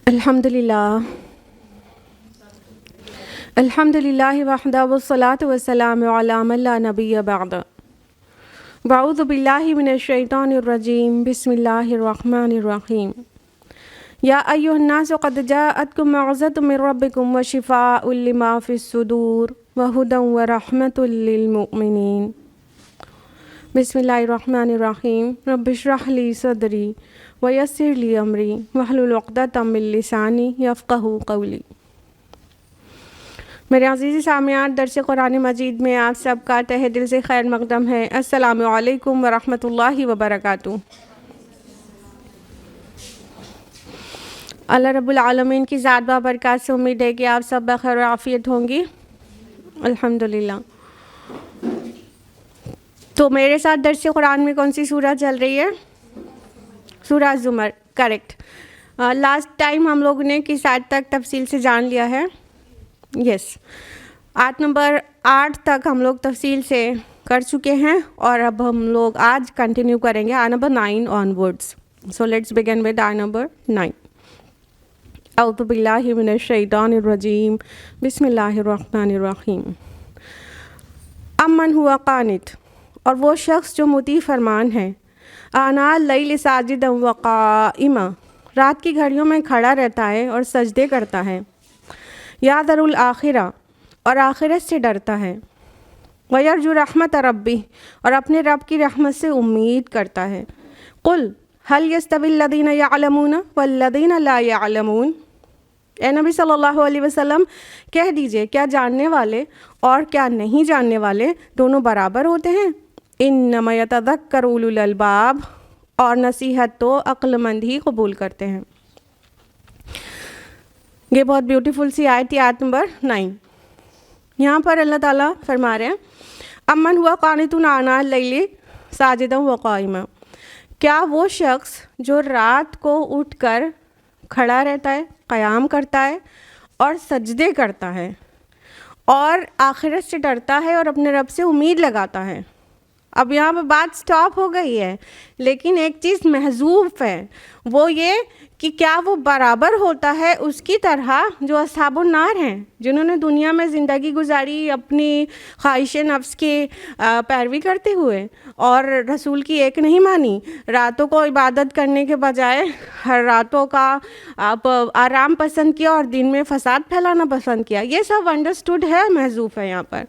الحمدللہ وحدہ والصلاة والسلام علی من لا نبی بعد اعوذ باللہ من الشیطان الرجیم بسم اللہ الرحمن الرحیم یا ایھا الناس قد جاءتکم موعظۃ من ربکم وشفاء لما فی الصدور وہدی ورحمۃ للمؤمنین۔ بسم اللہ الرحمن الرحیم۔ رب اشرح لی صدری ویسر لی امری واحلل عقدۃ من لسانی یفقہوا قولی۔ میرے عزیز سامعین، درس قرآن مجید میں آپ سب کا تہہ دل سے خیر مقدم ہے۔ السلام علیکم ورحمۃ اللہ وبرکاتہ۔ اللہ رب العالمین کی ذات بابرکات سے امید ہے کہ آپ سب بخیر و عافیت ہوں گی۔ الحمدللہ۔ تو میرے ساتھ درس قرآن میں کون سی سورہ چل رہی ہے؟ سورہ زمر، کریکٹ۔ لاسٹ ٹائم ہم لوگوں نے کس آیت تک تفصیل سے جان لیا ہے؟ یس، آیت نمبر 8 تک ہم لوگ تفصیل سے کر چکے ہیں، اور اب ہم لوگ آج کنٹینیو کریں گے آیت number 9 onwards. So let's begin with آیت نمبر 9۔ اعوذ باللہ من الشیطان الرجیم، بسم اللہ الرحمن الرحیم۔ امن ہوا قانت، اور وہ شخص جو مطیع فرمان ہے، آناء اللیل ساجدا وقائما، رات کی گھڑیوں میں کھڑا رہتا ہے اور سجدے کرتا ہے، یحذر الآخرہ، اور آخرت سے ڈرتا ہے، ویرجو رحمت ربہ، اور اپنے رب کی رحمت سے امید کرتا ہے۔ قل هل یستوی الذین یعلمون والذین لا یعلمون، اے نبی صلی اللہ علیہ وسلم کہہ دیجئے، کیا جاننے والے اور کیا نہیں جاننے والے دونوں برابر ہوتے ہیں؟ انما یتذکر اولو الالباب، اور نصیحت تو عقل مند ہی قبول کرتے ہیں۔ یہ بہت بیوٹیفل سی آیت تھی، آیت نمبر 9۔ یہاں پر اللہ تعالیٰ فرما رہے ہیں امن ہوا قانت آناء اللیل ساجدا وقائما، کیا وہ شخص جو رات کو اٹھ کر کھڑا رہتا ہے، قیام کرتا ہے اور سجدے کرتا ہے، اور آخرت سے ڈرتا ہے اور اپنے رب سے امید لگاتا ہے۔ اب یہاں پہ بات سٹاپ ہو گئی ہے، لیکن ایک چیز محذوف ہے، وہ یہ کہ کیا وہ برابر ہوتا ہے اس کی طرح جو اصحاب النار ہیں، جنہوں نے دنیا میں زندگی گزاری اپنی خواہش نفس کی پیروی کرتے ہوئے اور رسول کی ایک نہیں مانی، راتوں کو عبادت کرنے کے بجائے ہر راتوں کا آرام پسند کیا اور دن میں فساد پھیلانا پسند کیا۔ یہ سب انڈرسٹوڈ ہے، محذوف ہے یہاں پر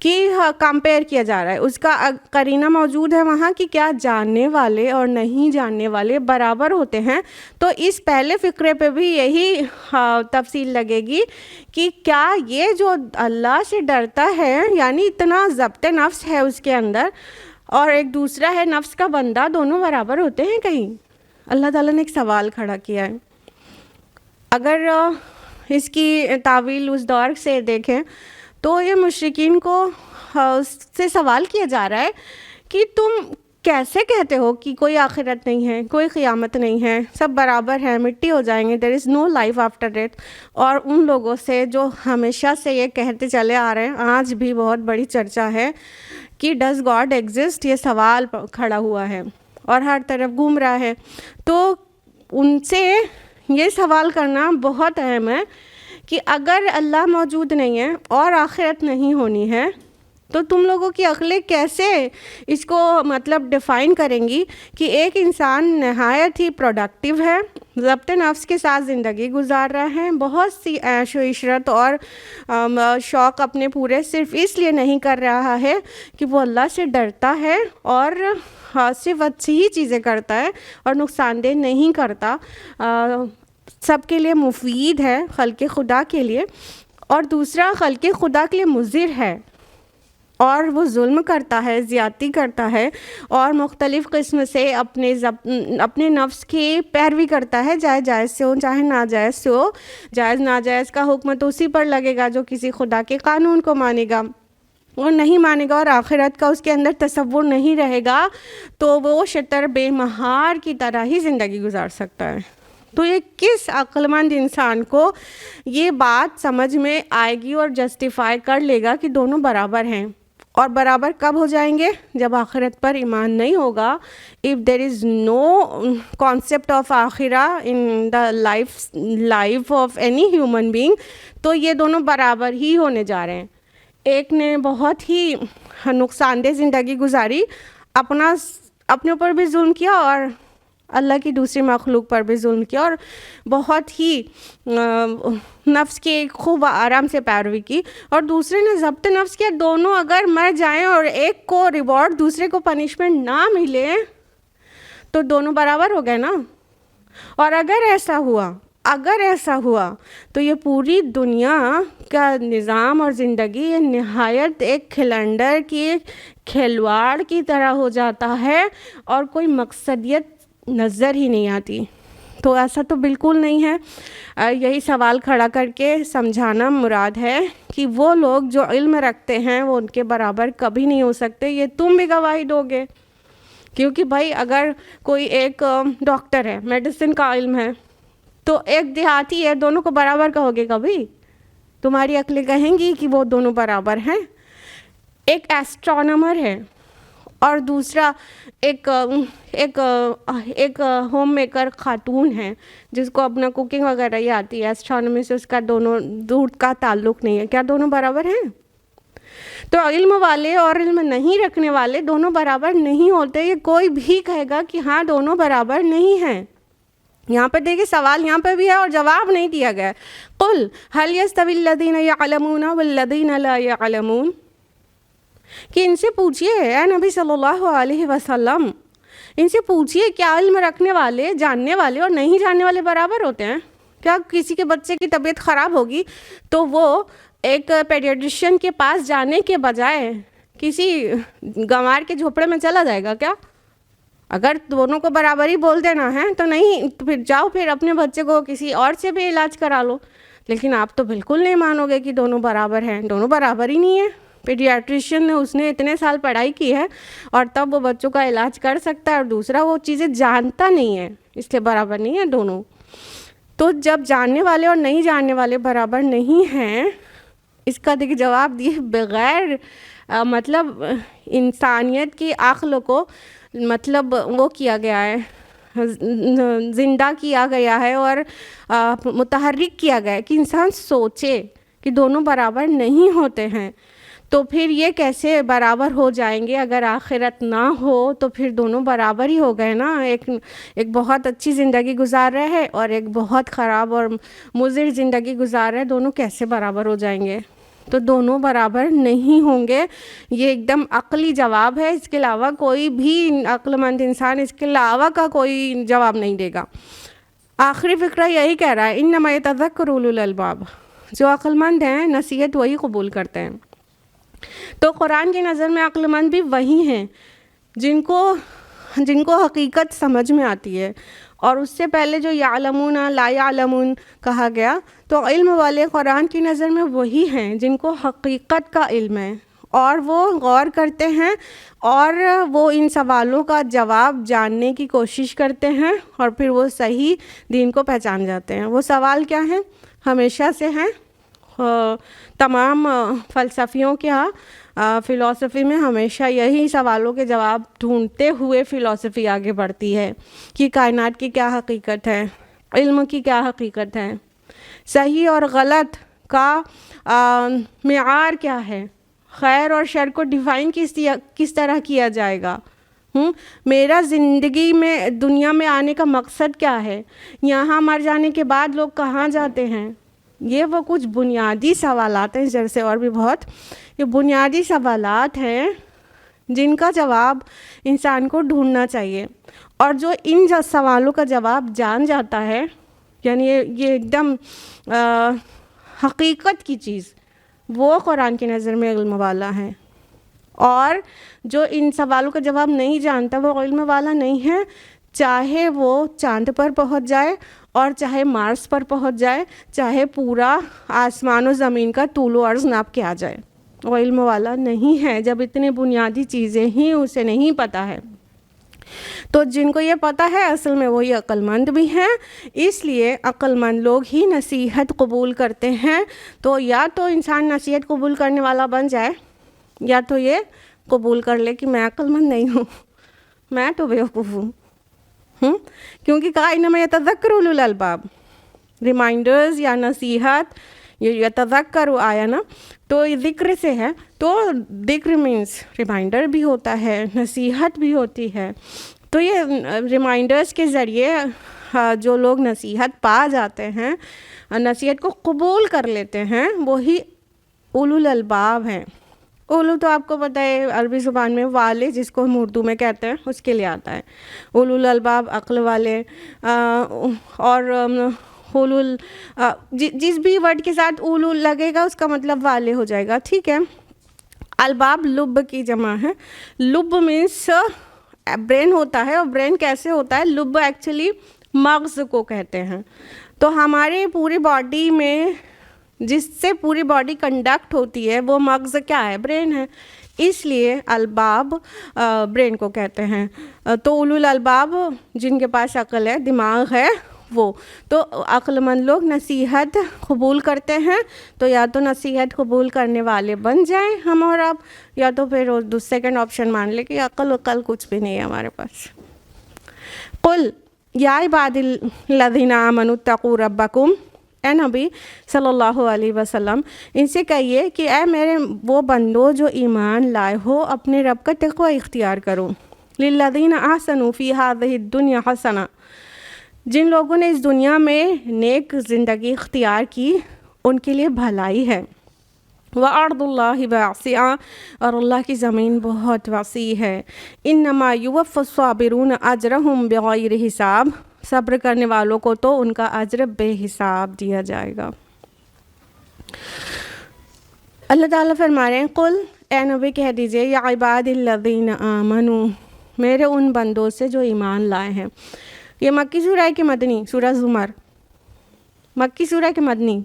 کہ کمپیئر کیا جا رہا ہے۔ اس کا قرینہ موجود ہے وہاں کہ کیا جاننے والے اور نہیں جاننے والے برابر ہوتے ہیں۔ تو اس پہلے فقرے پہ بھی یہی تفصیل لگے گی کہ کیا یہ جو اللہ سے ڈرتا ہے، یعنی اتنا ضبط نفس ہے اس کے اندر، اور ایک دوسرا ہے نفس کا بندہ، دونوں برابر ہوتے ہیں کہیں؟ اللہ تعالیٰ نے ایک سوال کھڑا کیا ہے۔ اگر اس کی تعویل اس دور سے دیکھیں تو یہ مشرکین کو سے سوال کیا جا رہا ہے کہ تم کیسے کہتے ہو کہ کوئی آخرت نہیں ہے، کوئی قیامت نہیں ہے، سب برابر ہیں، مٹی ہو جائیں گے، there is no life after death۔ اور ان لوگوں سے جو ہمیشہ سے یہ کہتے چلے آ رہے ہیں، آج بھی بہت بڑی چرچا ہے کہ ڈز گاڈ ایگزسٹ، یہ سوال کھڑا ہوا ہے اور ہر طرف گھوم رہا ہے۔ تو ان سے یہ سوال کرنا بہت اہم ہے کہ اگر اللہ موجود نہیں ہے اور آخرت نہیں ہونی ہے تو تم لوگوں کی عقلیں کیسے اس کو ڈیفائن کریں گی کہ ایک انسان نہایت ہی پروڈکٹیو ہے، ضبط نفس کے ساتھ زندگی گزار رہا ہے، بہت سی عیش و عشرت اور شوق اپنے پورے صرف اس لیے نہیں کر رہا ہے کہ وہ اللہ سے ڈرتا ہے اور صرف اچھی ہی چیزیں کرتا ہے اور نقصان دہ نہیں کرتا، سب کے لیے مفید ہے، خلق خدا کے لیے، اور دوسرا خلق خدا کے لیے مضر ہے، اور وہ ظلم کرتا ہے، زیادتی کرتا ہے، اور مختلف قسم سے اپنے نفس کی پیروی کرتا ہے، چاہے جائز سے ہو چاہے ناجائز سے ہو۔ جائز ناجائز کا حکم تو اسی پر لگے گا جو کسی خدا کے قانون کو مانے گا اور نہیں مانے گا، اور آخرت کا اس کے اندر تصور نہیں رہے گا تو وہ شتر بے مہار کی طرح ہی زندگی گزار سکتا ہے۔ تو یہ کس عقل مند انسان کو یہ بات سمجھ میں آئے گی اور جسٹیفائی کر لے گا کہ دونوں برابر ہیں؟ اور برابر کب ہو جائیں گے؟ جب آخرت پر ایمان نہیں ہوگا. if there is no concept of آخرہ in the life of any human being, تو یہ دونوں برابر ہی ہونے جا رہے ہیں. ایک نے بہت ہی نقصان دہ زندگی گزاری، اپنے اوپر بھی ظلم کیا اور اللہ کی دوسری مخلوق پر بھی ظلم کیا، اور بہت ہی نفس کے خوب آرام سے پیروی کی، اور دوسرے نے ضبط نفس کیا. دونوں اگر مر جائیں اور ایک کو ریوارڈ دوسرے کو پنشمنٹ نہ ملے تو دونوں برابر ہو گئے نا. اور اگر ایسا ہوا تو یہ پوری دنیا کا نظام اور زندگی یہ نہایت ایک کھلنڈر کی کھلواڑ کی طرح ہو جاتا ہے اور کوئی مقصدیت نظر ہی نہیں آتی. تو ایسا تو بالکل نہیں ہے. یہی سوال کھڑا کر کے سمجھانا مراد ہے کہ وہ لوگ جو علم رکھتے ہیں وہ ان کے برابر کبھی نہیں ہو سکتے. یہ تم بھی گواہی دو گے، کیونکہ بھائی اگر کوئی ایک ڈاکٹر ہے، میڈیسن کا علم ہے، تو ایک دیہاتی ہے، دونوں کو برابر کہو گے کبھی؟ تمہاری عقلیں کہیں گی کہ وہ دونوں برابر ہیں. ایک ایسٹرونامر ہے اور دوسرا ایک ایک ہوم میکر خاتون ہے جس کو اپنا کوکنگ وغیرہ ہی آتی ہے. ایسٹرونومی سے اس کا دونوں دور کا تعلق نہیں ہے. کیا دونوں برابر ہیں؟ تو علم والے اور علم نہیں رکھنے والے دونوں برابر نہیں ہوتے. یہ کوئی بھی کہے گا کہ ہاں دونوں برابر نہیں ہیں. یہاں پہ دیکھیں سوال یہاں پہ بھی ہے اور جواب نہیں دیا گیا. قل هل يستوي الذين يعلمون والذين لا يعلمون، کہ ان سے پوچھئے اے نبی صلی اللہ علیہ وسلم، ان سے پوچھئے کیا علم رکھنے والے، جاننے والے اور نہیں جاننے والے برابر ہوتے ہیں؟ کیا کسی کے بچے کی طبیعت خراب ہوگی تو وہ ایک پیڈیاٹریشین کے پاس جانے کے بجائے کسی گنوار کے جھوپڑے میں چلا جائے گا کیا؟ اگر دونوں کو برابر ہی بول دینا ہے تو نہیں، تو پھر جاؤ پھر اپنے بچے کو کسی اور سے بھی علاج کرا لو. لیکن آپ تو بالکل نہیں مانو گے کہ دونوں برابر ہیں. دونوں برابر ہی نہیں ہیں. پیڈیاٹریشین نے اس نے اتنے سال پڑھائی کی ہے اور تب وہ بچوں کا علاج کر سکتا ہے، اور دوسرا وہ چیزیں جانتا نہیں ہے، اس لیے برابر نہیں ہے دونوں. تو جب جاننے والے اور نہیں جاننے والے برابر نہیں ہیں، اس کا دیکھ جواب دیے بغیر مطلب انسانیت کی عقل کو مطلب وہ کیا گیا ہے، زندہ کیا گیا ہے اور متحرک کیا گیا ہے کہ انسان سوچے کہ دونوں برابر نہیں ہوتے ہیں. تو پھر یہ کیسے برابر ہو جائیں گے؟ اگر آخرت نہ ہو تو پھر دونوں برابر ہی ہو گئے نا. ایک بہت اچھی زندگی گزار رہے ہیں اور ایک بہت خراب اور مضر زندگی گزار رہے ہیں، دونوں کیسے برابر ہو جائیں گے؟ تو دونوں برابر نہیں ہوں گے. یہ ایک دم عقلی جواب ہے، اس کے علاوہ کوئی بھی عقل مند انسان اس کے علاوہ کا کوئی جواب نہیں دے گا. آخری فقرہ یہی کہہ رہا ہے انما یتذکر اولو الالباب، جو عقل مند ہیں نصیحت وہی قبول کرتے ہیں. تو قرآن کی نظر میں عقل مند بھی وہی ہیں جن کو حقیقت سمجھ میں آتی ہے. اور اس سے پہلے جو یعلمون لا یعلمون کہا گیا، تو علم والے قرآن کی نظر میں وہی ہیں جن کو حقیقت کا علم ہے اور وہ غور کرتے ہیں اور وہ ان سوالوں کا جواب جاننے کی کوشش کرتے ہیں اور پھر وہ صحیح دین کو پہچان جاتے ہیں. وہ سوال کیا ہیں؟ ہمیشہ سے ہیں. تمام فلسفیوں کے فلسفی میں ہمیشہ یہی سوالوں کے جواب ڈھونڈتے ہوئے فلسفی آگے بڑھتی ہے کہ کائنات کی کیا حقیقت ہے، علم کی کیا حقیقت ہے، صحیح اور غلط کا معیار کیا ہے، خیر اور شر کو ڈیفائن کس طرح کیا جائے گا، میرا زندگی میں دنیا میں آنے کا مقصد کیا ہے، یہاں مر جانے کے بعد لوگ کہاں جاتے ہیں. یہ وہ کچھ بنیادی سوالات ہیں، جیسے اور بھی بہت یہ بنیادی سوالات ہیں جن کا جواب انسان کو ڈھونڈنا چاہیے. اور جو ان سوالوں کا جواب جان جاتا ہے، یعنی یہ ایک دم حقیقت کی چیز، وہ قرآن کی نظر میں علم والا ہے. اور جو ان سوالوں کا جواب نہیں جانتا وہ علم والا نہیں ہے، چاہے وہ چاند پر پہنچ جائے اور چاہے مارس پر پہنچ جائے، چاہے پورا آسمان و زمین کا طول و عرض ناپ کے آ جائے، وہ علم والا نہیں ہے جب اتنی بنیادی چیزیں ہی اسے نہیں پتہ ہے. تو جن کو یہ پتہ ہے اصل میں وہی عقل مند بھی ہیں. اس لیے عقل مند لوگ ہی نصیحت قبول کرتے ہیں. تو یا تو انسان نصیحت قبول کرنے والا بن جائے یا تو یہ قبول کر لے کہ میں عقل مند نہیں ہوں، میں تو بیوقوف ہوں، کیونکہ کہا انما یتذکر اولو الالباب، ریمائنڈرز یا نصیحت، یہ یتذکر آیا نا تو یہ ذکر سے ہے، تو ذکر مینس ریمائنڈر بھی ہوتا ہے، نصیحت بھی ہوتی ہے، تو یہ ریمائنڈرز کے ذریعے جو لوگ نصیحت پا جاتے ہیں، نصیحت کو قبول کر لیتے ہیں، وہی اولو الالباب ہیں۔ اولو تو آپ کو پتہ ہے عربی زبان میں والے جس کو ہم اردو میں کہتے ہیں اس کے لیے آتا ہے، اولو الالباب عقل والے، اور اولو جس بھی ورڈ کے ساتھ اولو لگے گا اس کا مطلب والے ہو جائے گا، ٹھیک ہے۔ الباب لب کی جمع ہے، لب مینس برین ہوتا ہے، اور برین کیسے ہوتا ہے، لب ایکچولی مغز کو کہتے ہیں، تو ہمارے پوری باڈی میں جس سے پوری باڈی کنڈکٹ ہوتی ہے وہ مغز کیا ہے، برین ہے، اس لیے الباب برین کو کہتے ہیں۔ تو اولو الالباب جن کے پاس عقل ہے، دماغ ہے، وہ تو عقل مند لوگ نصیحت قبول کرتے ہیں، تو یا تو نصیحت قبول کرنے والے بن جائیں ہم اور آپ، یا تو پھر سیکنڈ آپشن مان لے کہ عقل کچھ بھی نہیں ہے ہمارے پاس۔ قل یا عباد الذین آمنوا اتقوا ربکم، اے نبی صلی اللہ علیہ وسلم ان سے کہیے کہ اے میرے وہ بندو جو ایمان لائے ہو، اپنے رب کا تقوی اختیار کرو۔ للذین احسنوا فی ہذہ الدنیا حسنہ، جن لوگوں نے اس دنیا میں نیک زندگی اختیار کی ان کے لیے بھلائی ہے۔ وَأَرْضُ اللَّهِ وَاسِعَةٌ، اور اللہ کی زمین بہت وسیع ہے۔ إِنَّمَا يُوَفَّى الصَّابِرُونَ أَجْرَهُمْ بِغَيْرِ حساب، صبر کرنے والوں کو تو ان کا اجر بے حساب دیا جائے گا۔ اللہ تعالیٰ فرما رہے ہیں قل، اے نبی کہہ دیجئے، یا عباد الذین آمنوا، میرے ان بندوں سے جو ایمان لائے ہیں۔ یہ مکی سورہ ہے کہ مدنی؟ سورہ زمر مکی سورہ کہ مدنی؟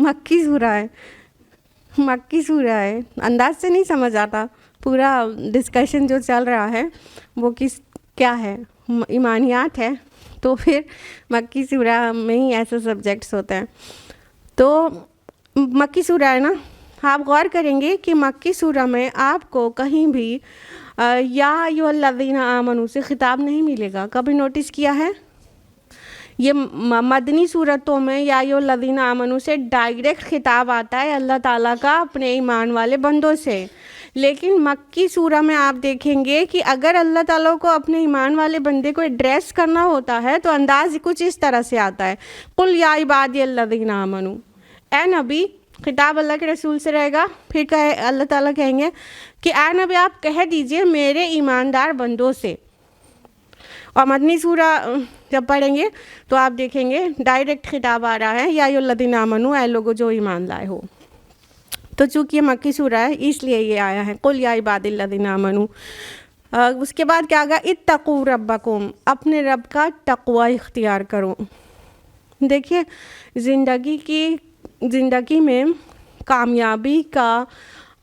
مکی سورہ ہے، مکی سورہ ہے، انداز سے نہیں سمجھ آتا، پورا ڈسکشن جو چل رہا ہے وہ کیا ہے، ایمانیات ہے، تو پھر مکی سورہ میں ہی ایسے سبجیکٹس ہوتے ہیں۔ تو مکی سورہ ہے نا، آپ غور کریں گے کہ مکی سورہ میں آپ کو کہیں بھی یا ایھا الذین آمنوا سے خطاب نہیں ملے گا، کبھی نوٹس کیا ہے؟ یہ مدنی صورتوں میں یا ایھا الذین آمنوا سے ڈائریکٹ خطاب آتا ہے اللہ تعالیٰ کا اپنے ایمان والے بندوں سے، لیکن مکی سورہ میں آپ دیکھیں گے کہ اگر اللہ تعالیٰ کو اپنے ایمان والے بندے کو ایڈریس کرنا ہوتا ہے تو انداز کچھ اس طرح سے آتا ہے، قل یا عبادی الذین آمنوا، اے نبی، خطاب اللہ کے رسول سے رہے گا، پھر اللہ تعالیٰ کہیں گے کہ اے نبی آپ کہہ دیجئے میرے ایماندار بندوں سے۔ اور مدنی سورہ جب پڑھیں گے تو آپ دیکھیں گے ڈائریکٹ خطاب آ رہا ہے، یا ایھا الذین آمنوا، اے لوگو جو ایمان لائے ہو۔ تو چونکہ یہ مکی سورہ ہے اس لیے یہ آیا ہے قل یا عباد الذین آمنوا۔ اس کے بعد کیا گا، اتقوا ربکم، اپنے رب کا تقوی اختیار کرو۔ دیکھیے زندگی میں کامیابی کا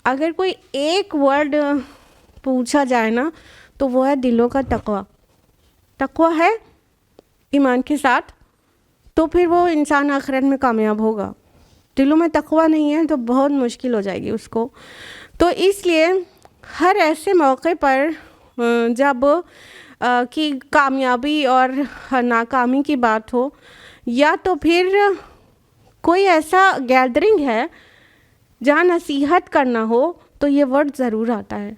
اگر کوئی ایک ورڈ پوچھا جائے نا تو وہ ہے دلوں کا تقوی۔ تقوی ہے ایمان کے ساتھ تو پھر وہ انسان آخرت میں کامیاب ہوگا، دلوں میں تقوی نہیں ہے تو بہت مشکل ہو جائے گی اس کو۔ تو اس لیے ہر ایسے موقع پر جب کہ کامیابی اور ناکامی کی بات ہو، یا تو پھر کوئی ایسا گیدرنگ ہے جہاں نصیحت کرنا ہو، تو یہ ورڈ ضرور آتا ہے۔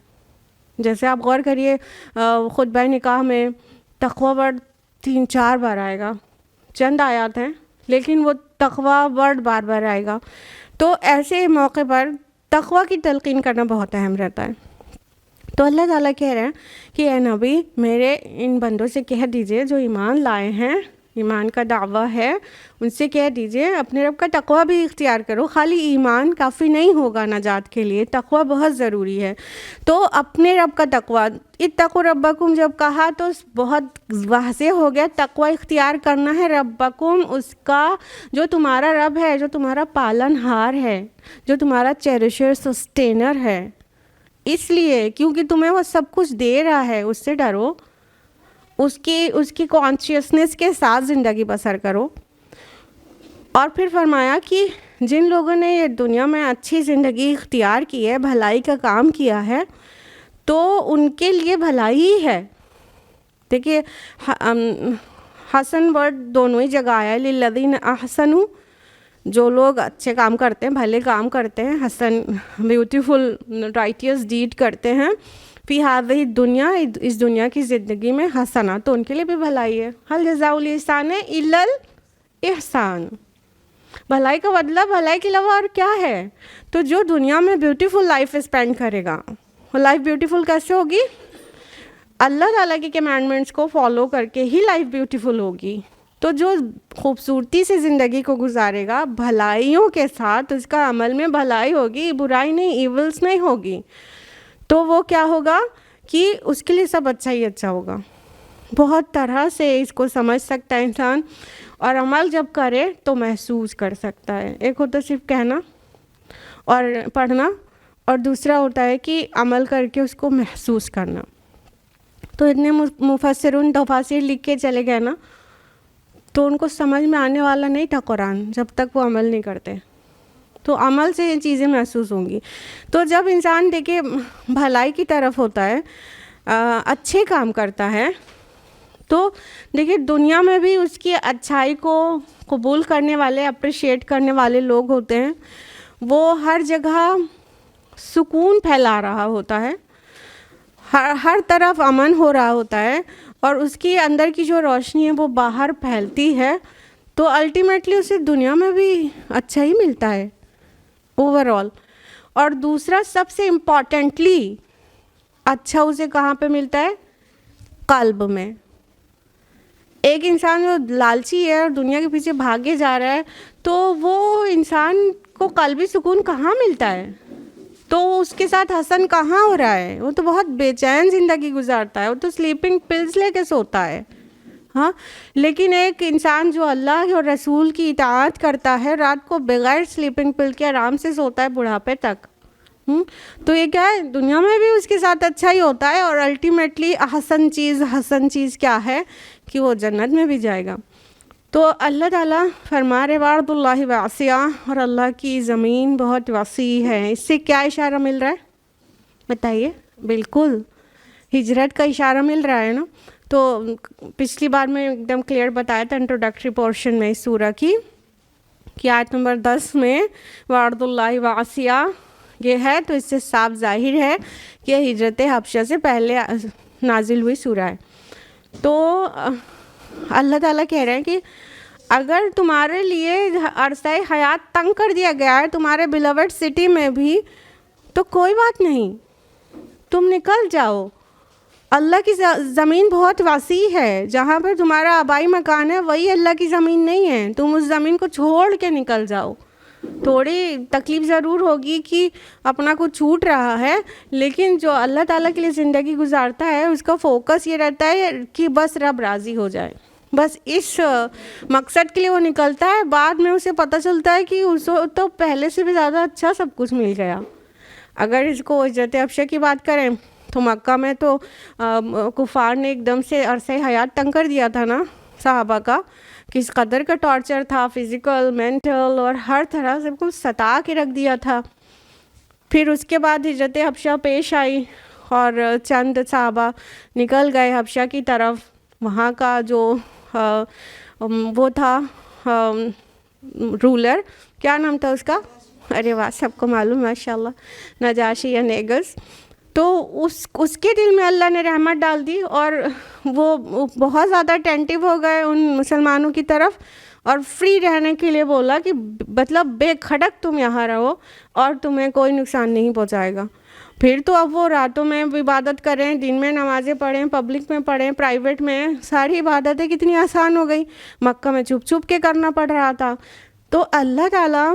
جیسے آپ غور کریے خطبہ نکاح میں تقوی ورڈ 3-4 بار آئے گا، چند آیات ہیں لیکن وہ تقوی ورڈ بار بار آئے گا۔ تو ایسے موقع پر تقوی کی تلقین کرنا بہت اہم رہتا ہے۔ تو اللہ تعالیٰ کہہ رہے ہیں کہ اے نبی میرے ان بندوں سے کہہ دیجئے جو ایمان لائے ہیں، ایمان کا دعویٰ ہے، ان سے کہہ دیجئے اپنے رب کا تقوی بھی اختیار کرو۔ خالی ایمان کافی نہیں ہوگا نجات کے لیے، تقوی بہت ضروری ہے۔ تو اپنے رب کا تقوی، اتقوا ربکم جب کہا تو بہت واضح ہو گیا، تقوی اختیار کرنا ہے ربکم، اس کا جو تمہارا رب ہے، جو تمہارا پالن ہار ہے، جو تمہارا چیریشر سسٹینر ہے، اس لیے کیونکہ تمہیں وہ سب کچھ دے رہا ہے، اس سے ڈرو، اس کی کانشیسنس کے ساتھ زندگی بسر کرو۔ اور پھر فرمایا کہ جن لوگوں نے یہ دنیا میں اچھی زندگی اختیار کی ہے، بھلائی کا کام کیا ہے، تو ان کے لیے بھلائی ہی ہے. دیکھیے حسن ورڈ دونوں ہی جگہ آیا ہے، للذین احسنوا، جو لوگ اچھے کام کرتے ہیں، بھلے کام کرتے ہیں، حسن بیوٹیفل رائٹیس ڈیڈ کرتے ہیں، فی ہذہ دنیا، اس دنیا کی زندگی میں، حسنا، تو ان کے لیے بھی بھلائی ہے. هل جزاء الاحسان الا الاحسان، بھلائی کا بدلہ بھلائی کے علاوہ اور کیا ہے؟ تو جو دنیا میں بیوٹیفل لائف اسپینڈ کرے گا، وہ لائف بیوٹیفل کیسے ہوگی؟ اللہ تعالیٰ کی کمانڈمنٹس کو فالو کر کے ہی لائف بیوٹیفل ہوگی. تو جو خوبصورتی سے زندگی کو گزارے گا بھلائیوں کے ساتھ، اس کا عمل میں بھلائی ہوگی، برائی نہیں، ایولس نہیں ہوگی، تو وہ کیا ہوگا کہ اس کے لیے سب اچھا ہی اچھا ہوگا. بہت طرح سے اس کو سمجھ سکتا ہے انسان، اور عمل جب کرے تو محسوس کر سکتا ہے. ایک ہوتا ہے صرف کہنا اور پڑھنا، اور دوسرا ہوتا ہے کہ عمل کر کے اس کو محسوس کرنا. تو اتنے مفسرون تفاسیر لکھ کے چلے گئے نا، تو ان کو سمجھ میں آنے والا نہیں تھا قرآن جب تک وہ عمل نہیں کرتے. تو عمل سے یہ چیزیں محسوس ہوں گی. تو جب انسان دیکھے بھلائی کی طرف ہوتا ہے، اچھے کام کرتا ہے، تو دیکھیے دنیا میں بھی اس کی اچھائی کو قبول کرنے والے، اپریشیٹ کرنے والے لوگ ہوتے ہیں. وہ ہر جگہ سکون پھیلا رہا ہوتا ہے، ہر طرف امن ہو رہا ہوتا ہے، اور اس کی اندر کی جو روشنی ہے وہ باہر پھیلتی ہے. تو الٹیمیٹلی اسے دنیا میں بھی اچھا ہی ملتا ہے اوور آل. اور دوسرا سب سے امپورٹنٹلی اچھا اسے کہاں پہ ملتا ہے؟ قلب میں. ایک انسان جو لالچی ہے اور دنیا کے پیچھے بھاگے جا رہا ہے، تو وہ انسان کو قلبی سکون کہاں ملتا ہے؟ تو اس کے ساتھ حسن کہاں ہو رہا ہے؟ وہ تو بہت بے چین زندگی گزارتا ہے، وہ تو سلیپنگ پلز لے کے سوتا ہے. ہاں، لیکن ایک انسان جو اللہ اور رسول کی اطاعت کرتا ہے، رات کو بغیر سلیپنگ پل کے آرام سے سوتا ہے بڑھاپے تک. تو یہ کیا ہے؟ دنیا میں بھی اس کے ساتھ اچھا ہی ہوتا ہے، اور الٹیمیٹلی حسن چیز کیا ہے کہ وہ جنت میں بھی جائے گا. تو اللہ تعالیٰ فرما رہے وارض اللہ واسع، اور اللہ کی زمین بہت وسیع ہے. اس سے کیا اشارہ مل رہا ہے بتائیے؟ بالکل ہجرت کا اشارہ مل رہا ہے نا. تو پچھلی بار میں ایک دم کلیئر بتایا تھا انٹروڈکٹری پورشن میں اس سورہ کی، کہ آیت نمبر 10 میں وارض اللہ واسع یہ ہے. تو اس سے صاف ظاہر ہے کہ ہجرت حبشہ سے پہلے نازل ہوئی سورہ ہے. تو اللہ تعالیٰ کہہ رہے ہیں کہ اگر تمہارے لیے عرصہ حیات تنگ کر دیا گیا ہے تمہارے بیلوڈ سٹی میں بھی، تو کوئی بات نہیں، تم نکل جاؤ. اللہ کی زمین بہت وسیع ہے. جہاں پہ تمہارا آبائی مکان ہے وہی اللہ کی زمین نہیں ہے. تم اس زمین کو چھوڑ کے نکل جاؤ. تھوڑی تکلیف ضرور ہوگی کہ اپنا کچھ چھوٹ رہا ہے، لیکن جو اللہ تعالیٰ کے لیے زندگی گزارتا ہے اس کا فوکس یہ رہتا ہے کہ بس رب راضی ہو جائے. بس اس مقصد کے لیے وہ نکلتا ہے. بعد میں اسے پتہ چلتا ہے کہ اس تو پہلے سے بھی زیادہ اچھا سب کچھ مل گیا. اگر اس کو ہجرت حبشہ کی بات کریں تو مکہ میں تو کفار نے ایک دم سے عرصہ حیات تنگ کر دیا تھا نا صحابہ کا. کس قدر کا ٹارچر تھا، فزیکل، مینٹل، اور ہر طرح سے کو ستا کے رکھ دیا تھا. پھر اس کے بعد ہجرت حبشہ پیش آئی اور چند صحابہ نکل گئے حبشہ کی طرف. وہاں کا جو وہ تھا رولر، کیا نام تھا اس کا؟ ارے واہ، سب کو معلوم ماشاء اللہ، نجاشی یا نیگس. تو اس کے دل میں اللہ نے رحمت ڈال دی، اور وہ بہت زیادہ اٹینٹیو ہو گئے ان مسلمانوں کی طرف، اور فری رہنے کے لیے بولا کہ مطلب بے کھڑک تم یہاں رہو اور تمہیں کوئی نقصان نہیں پہنچائے گا. پھر تو اب وہ راتوں میں عبادت کریں، دن میں نمازیں پڑھیں، پبلک میں پڑھیں، پرائیویٹ میں، ساری عبادتیں کتنی آسان ہو گئی. مکہ میں چھپ چھپ کے کرنا پڑ رہا تھا. تو اللہ تعالیٰ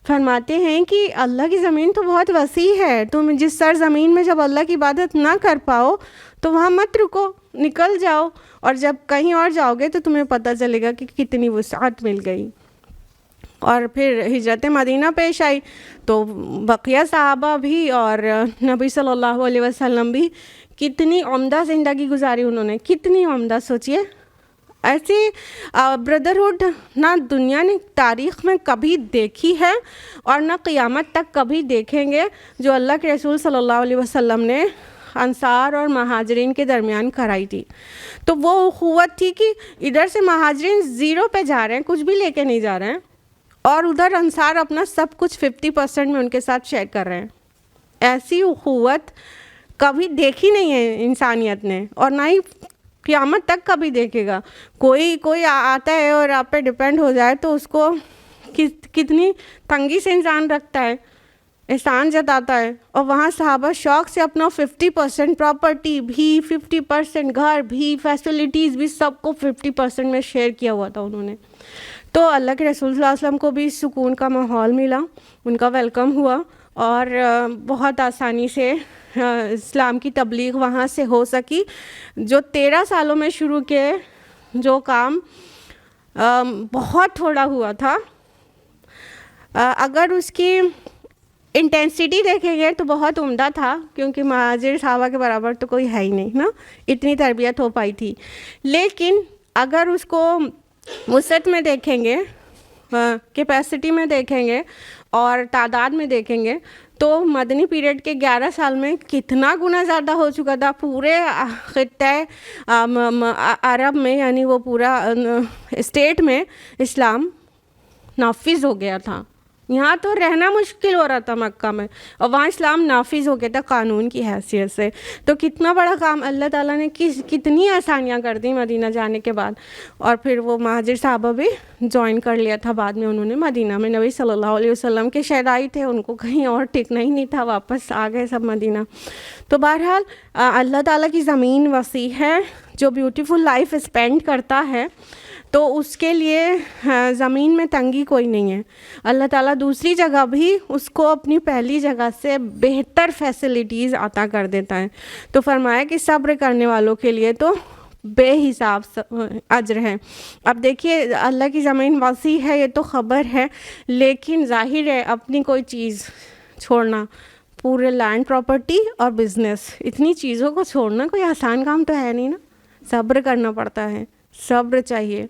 فرماتے ہیں کہ اللہ کی زمین تو بہت وسیع ہے. تم جس سرزمین میں جب اللہ کی عبادت نہ کر پاؤ تو وہاں مت رکو، نکل جاؤ، اور جب کہیں اور جاؤ گے تو تمہیں پتہ چلے گا کہ کتنی وسعت مل گئی. اور پھر ہجرت مدینہ پیش آئی تو بقیہ صحابہ بھی اور نبی صلی اللہ علیہ وسلم بھی کتنی عمدہ زندگی گزاری انہوں نے، کتنی عمدہ. سوچئے ایسی بردرہڈ نہ دنیا نے تاریخ میں کبھی دیکھی ہے اور نہ قیامت تک کبھی دیکھیں گے جو اللہ کے رسول صلی اللہ علیہ وسلم نے انصار اور مہاجرین کے درمیان کرائی تھی. تو وہ اخوت تھی کہ ادھر سے مہاجرین زیرو پہ جا رہے ہیں, کچھ بھی لے کے نہیں جا رہے ہیں, اور ادھر انصار اپنا سب کچھ 50% میں ان کے ساتھ شیئر کر رہے ہیں. ایسی اخوت کبھی دیکھی نہیں ہے انسانیت نے, اور نہ ہی قیامت تک کبھی دیکھے گا. کوئی آتا ہے اور آپ پہ ڈپینڈ ہو جائے تو اس کو کتنی تنگی سے انسان رکھتا ہے, احسان جتاتا ہے. اور وہاں صحابہ شوق سے اپنا 50% پراپرٹی بھی, 50% گھر بھی, فیسلٹیز بھی, سب کو 50% میں شیئر کیا ہوا تھا انہوں نے. تو اللہ کے رسول صلی اللہ علیہ وسلم کو بھی سکون کا ماحول ملا, ان کا ویلکم ہوا, اور بہت آسانی سے اسلام کی تبلیغ وہاں سے ہو سکی. جو 13 سالوں میں شروع کیے جو کام بہت تھوڑا ہوا تھا, اگر اس کی انٹینسٹی دیکھیں گے تو بہت عمدہ تھا, کیونکہ مہاجر صحابہ کے برابر تو کوئی ہے ہی نہیں نا, اتنی تربیت ہو پائی تھی. لیکن اگر اس کو وسعت میں دیکھیں گے, کیپیسٹی میں دیکھیں گے اور تعداد میں دیکھیں گے تو مدنی پیریڈ کے 11 سال میں کتنا گنا زیادہ ہو چکا تھا. پورے خطۂ عرب میں, یعنی وہ پورا اسٹیٹ میں اسلام نافذ ہو گیا تھا. یہاں تو رہنا مشکل ہو رہا تھا مکہ میں, اور وہاں اسلام نافذ ہو گیا تھا قانون کی حیثیت سے. تو کتنا بڑا کام اللہ تعالیٰ نے کتنی آسانیاں کر دی مدینہ جانے کے بعد. اور پھر وہ مہاجر صحابہ بھی جوائن کر لیا تھا بعد میں انہوں نے مدینہ میں. نبی صلی اللہ علیہ وسلم کے شہدائی تھے, ان کو کہیں اور ٹکنا ہی نہیں تھا, واپس آ گئے سب مدینہ. تو بہرحال اللہ تعالیٰ کی زمین وسیع ہے, جو بیوٹیفل لائف اسپینڈ کرتا ہے تو اس کے لیے زمین میں تنگی کوئی نہیں ہے. اللہ تعالیٰ دوسری جگہ بھی اس کو اپنی پہلی جگہ سے بہتر فیسلٹیز عطا کر دیتا ہے. تو فرمایا کہ صبر کرنے والوں کے لیے تو بے حساب اجر ہے. اب دیکھیے اللہ کی زمین وسیع ہے, یہ تو خبر ہے, لیکن ظاہر ہے اپنی کوئی چیز چھوڑنا, پورے لینڈ پراپرٹی اور بزنس, اتنی چیزوں کو چھوڑنا کوئی آسان کام تو ہے نہیں نا. صبر کرنا پڑتا ہے, صبر چاہیے.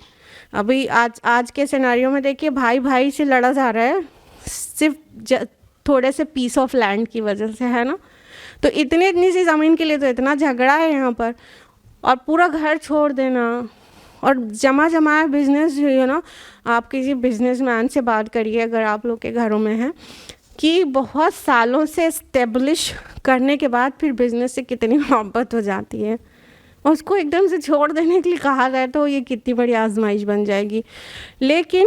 ابھی آج کے سیناریو میں دیکھیے بھائی سے لڑا جا رہا ہے صرف تھوڑے سے پیس آف لینڈ کی وجہ سے, ہے نا. تو اتنی سی زمین کے لیے تو اتنا جھگڑا ہے یہاں پر, اور پورا گھر چھوڑ دینا, اور جمع بزنس جو ہے نا, آپ کسی بزنس مین سے بات کریے اگر آپ لوگ کے گھروں میں ہیں, کہ بہت سالوں سے اسٹیبلش کرنے کے بعد پھر بزنس سے کتنی محبت ہو جاتی ہے, اس کو ایک دم سے چھوڑ دینے کے لیے کہا جائے تو یہ کتنی بڑی آزمائش بن جائے گی. لیکن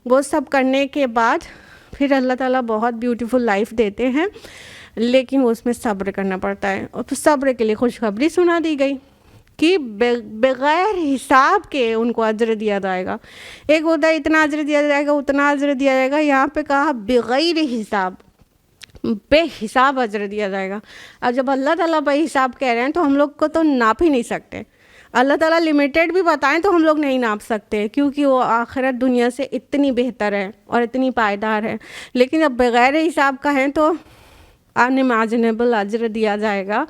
وہ سب کرنے کے بعد پھر اللہ تعالیٰ بہت بیوٹیفل لائف دیتے ہیں, لیکن اس میں صبر کرنا پڑتا ہے. اور پھر صبر کے لیے خوشخبری سنا دی گئی کہ بغیر حساب کے ان کو اجر دیا جائے گا. ایک ہوتا ہے اتنا اجر دیا جائے گا, اتنا اجر دیا جائے گا, یہاں پہ کہا بغیر حساب, بے حساب اجر دیا جائے گا. اور جب اللہ تعالیٰ بے حساب کہہ رہے ہیں تو ہم لوگ کو تو ناپ ہی نہیں سکتے. اللہ تعالیٰ لمیٹڈ بھی بتائیں تو ہم لوگ نہیں ناپ سکتے, کیونکہ وہ آخرت دنیا سے اتنی بہتر ہے اور اتنی پائیدار ہے. لیکن جب بغیر حساب کا ہیں تو انِمیجنیبل اجر دیا جائے گا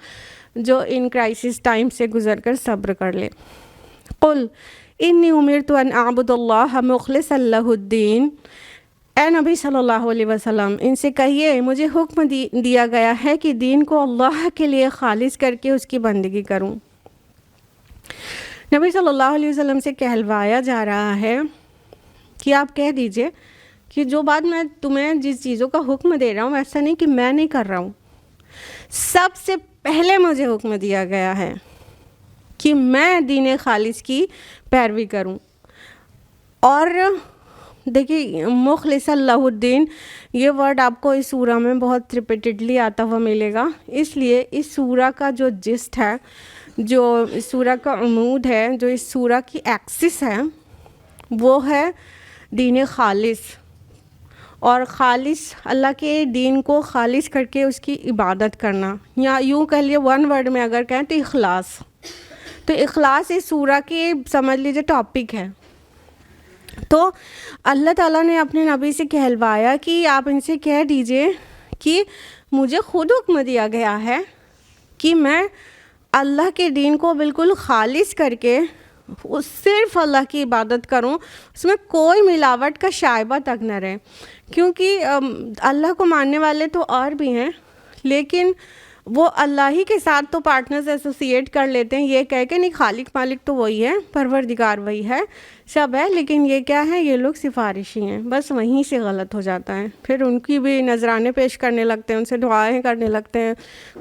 جو ان کرائسس ٹائم سے گزر کر صبر کر لے. قل انی امرت ان اعبد اللہ مخلصا لہ الدین, اے نبی صلی اللہ علیہ وسلم ان سے کہیے مجھے حکم دیا گیا ہے کہ دین کو اللہ کے لیے خالص کر کے اس کی بندگی کروں. نبی صلی اللہ علیہ وسلم سے کہلوایا جا رہا ہے کہ آپ کہہ دیجئے کہ جو بات میں تمہیں جس چیزوں کا حکم دے رہا ہوں ایسا نہیں کہ میں نہیں کر رہا ہوں, سب سے پہلے مجھے حکم دیا گیا ہے کہ میں دین خالص کی پیروی کروں. اور دیکھیے مخلص اللہ الدین یہ ورڈ آپ کو اس سورہ میں بہت ریپیٹڈلی آتا ہوا ملے گا, اس لیے اس سورہ کا جو جسٹ ہے, جو اس سورہ کا عمود ہے, جو اس سورہ کی ایکسس ہے وہ ہے دین خالص. اور خالص اللہ کے دین کو خالص کر کے اس کی عبادت کرنا, یا یوں کہہ لیے ون ورڈ میں اگر کہیں تو اخلاص. تو اخلاص اس سورہ کی سمجھ لیجیے ٹاپک ہے. تو اللہ تعالیٰ نے اپنے نبی سے کہلوایا کہ آپ ان سے کہہ دیجئے کہ مجھے خود حکم دیا گیا ہے کہ میں اللہ کے دین کو بالکل خالص کر کے صرف اللہ کی عبادت کروں، اس میں کوئی ملاوٹ کا شائبہ تک نہ رہے. کیونکہ اللہ کو ماننے والے تو اور بھی ہیں، لیکن وہ اللہ ہی کے ساتھ تو پارٹنرز ایسوسیٹ کر لیتے ہیں، یہ کہہ کے نہیں خالق مالک تو وہی ہے، پروردگار وہی ہے، سب ہے، لیکن یہ کیا ہے، یہ لوگ سفارشی ہیں. بس وہیں سے غلط ہو جاتا ہے. پھر ان کی بھی نذرانے پیش کرنے لگتے ہیں، ان سے دعائیں کرنے لگتے ہیں.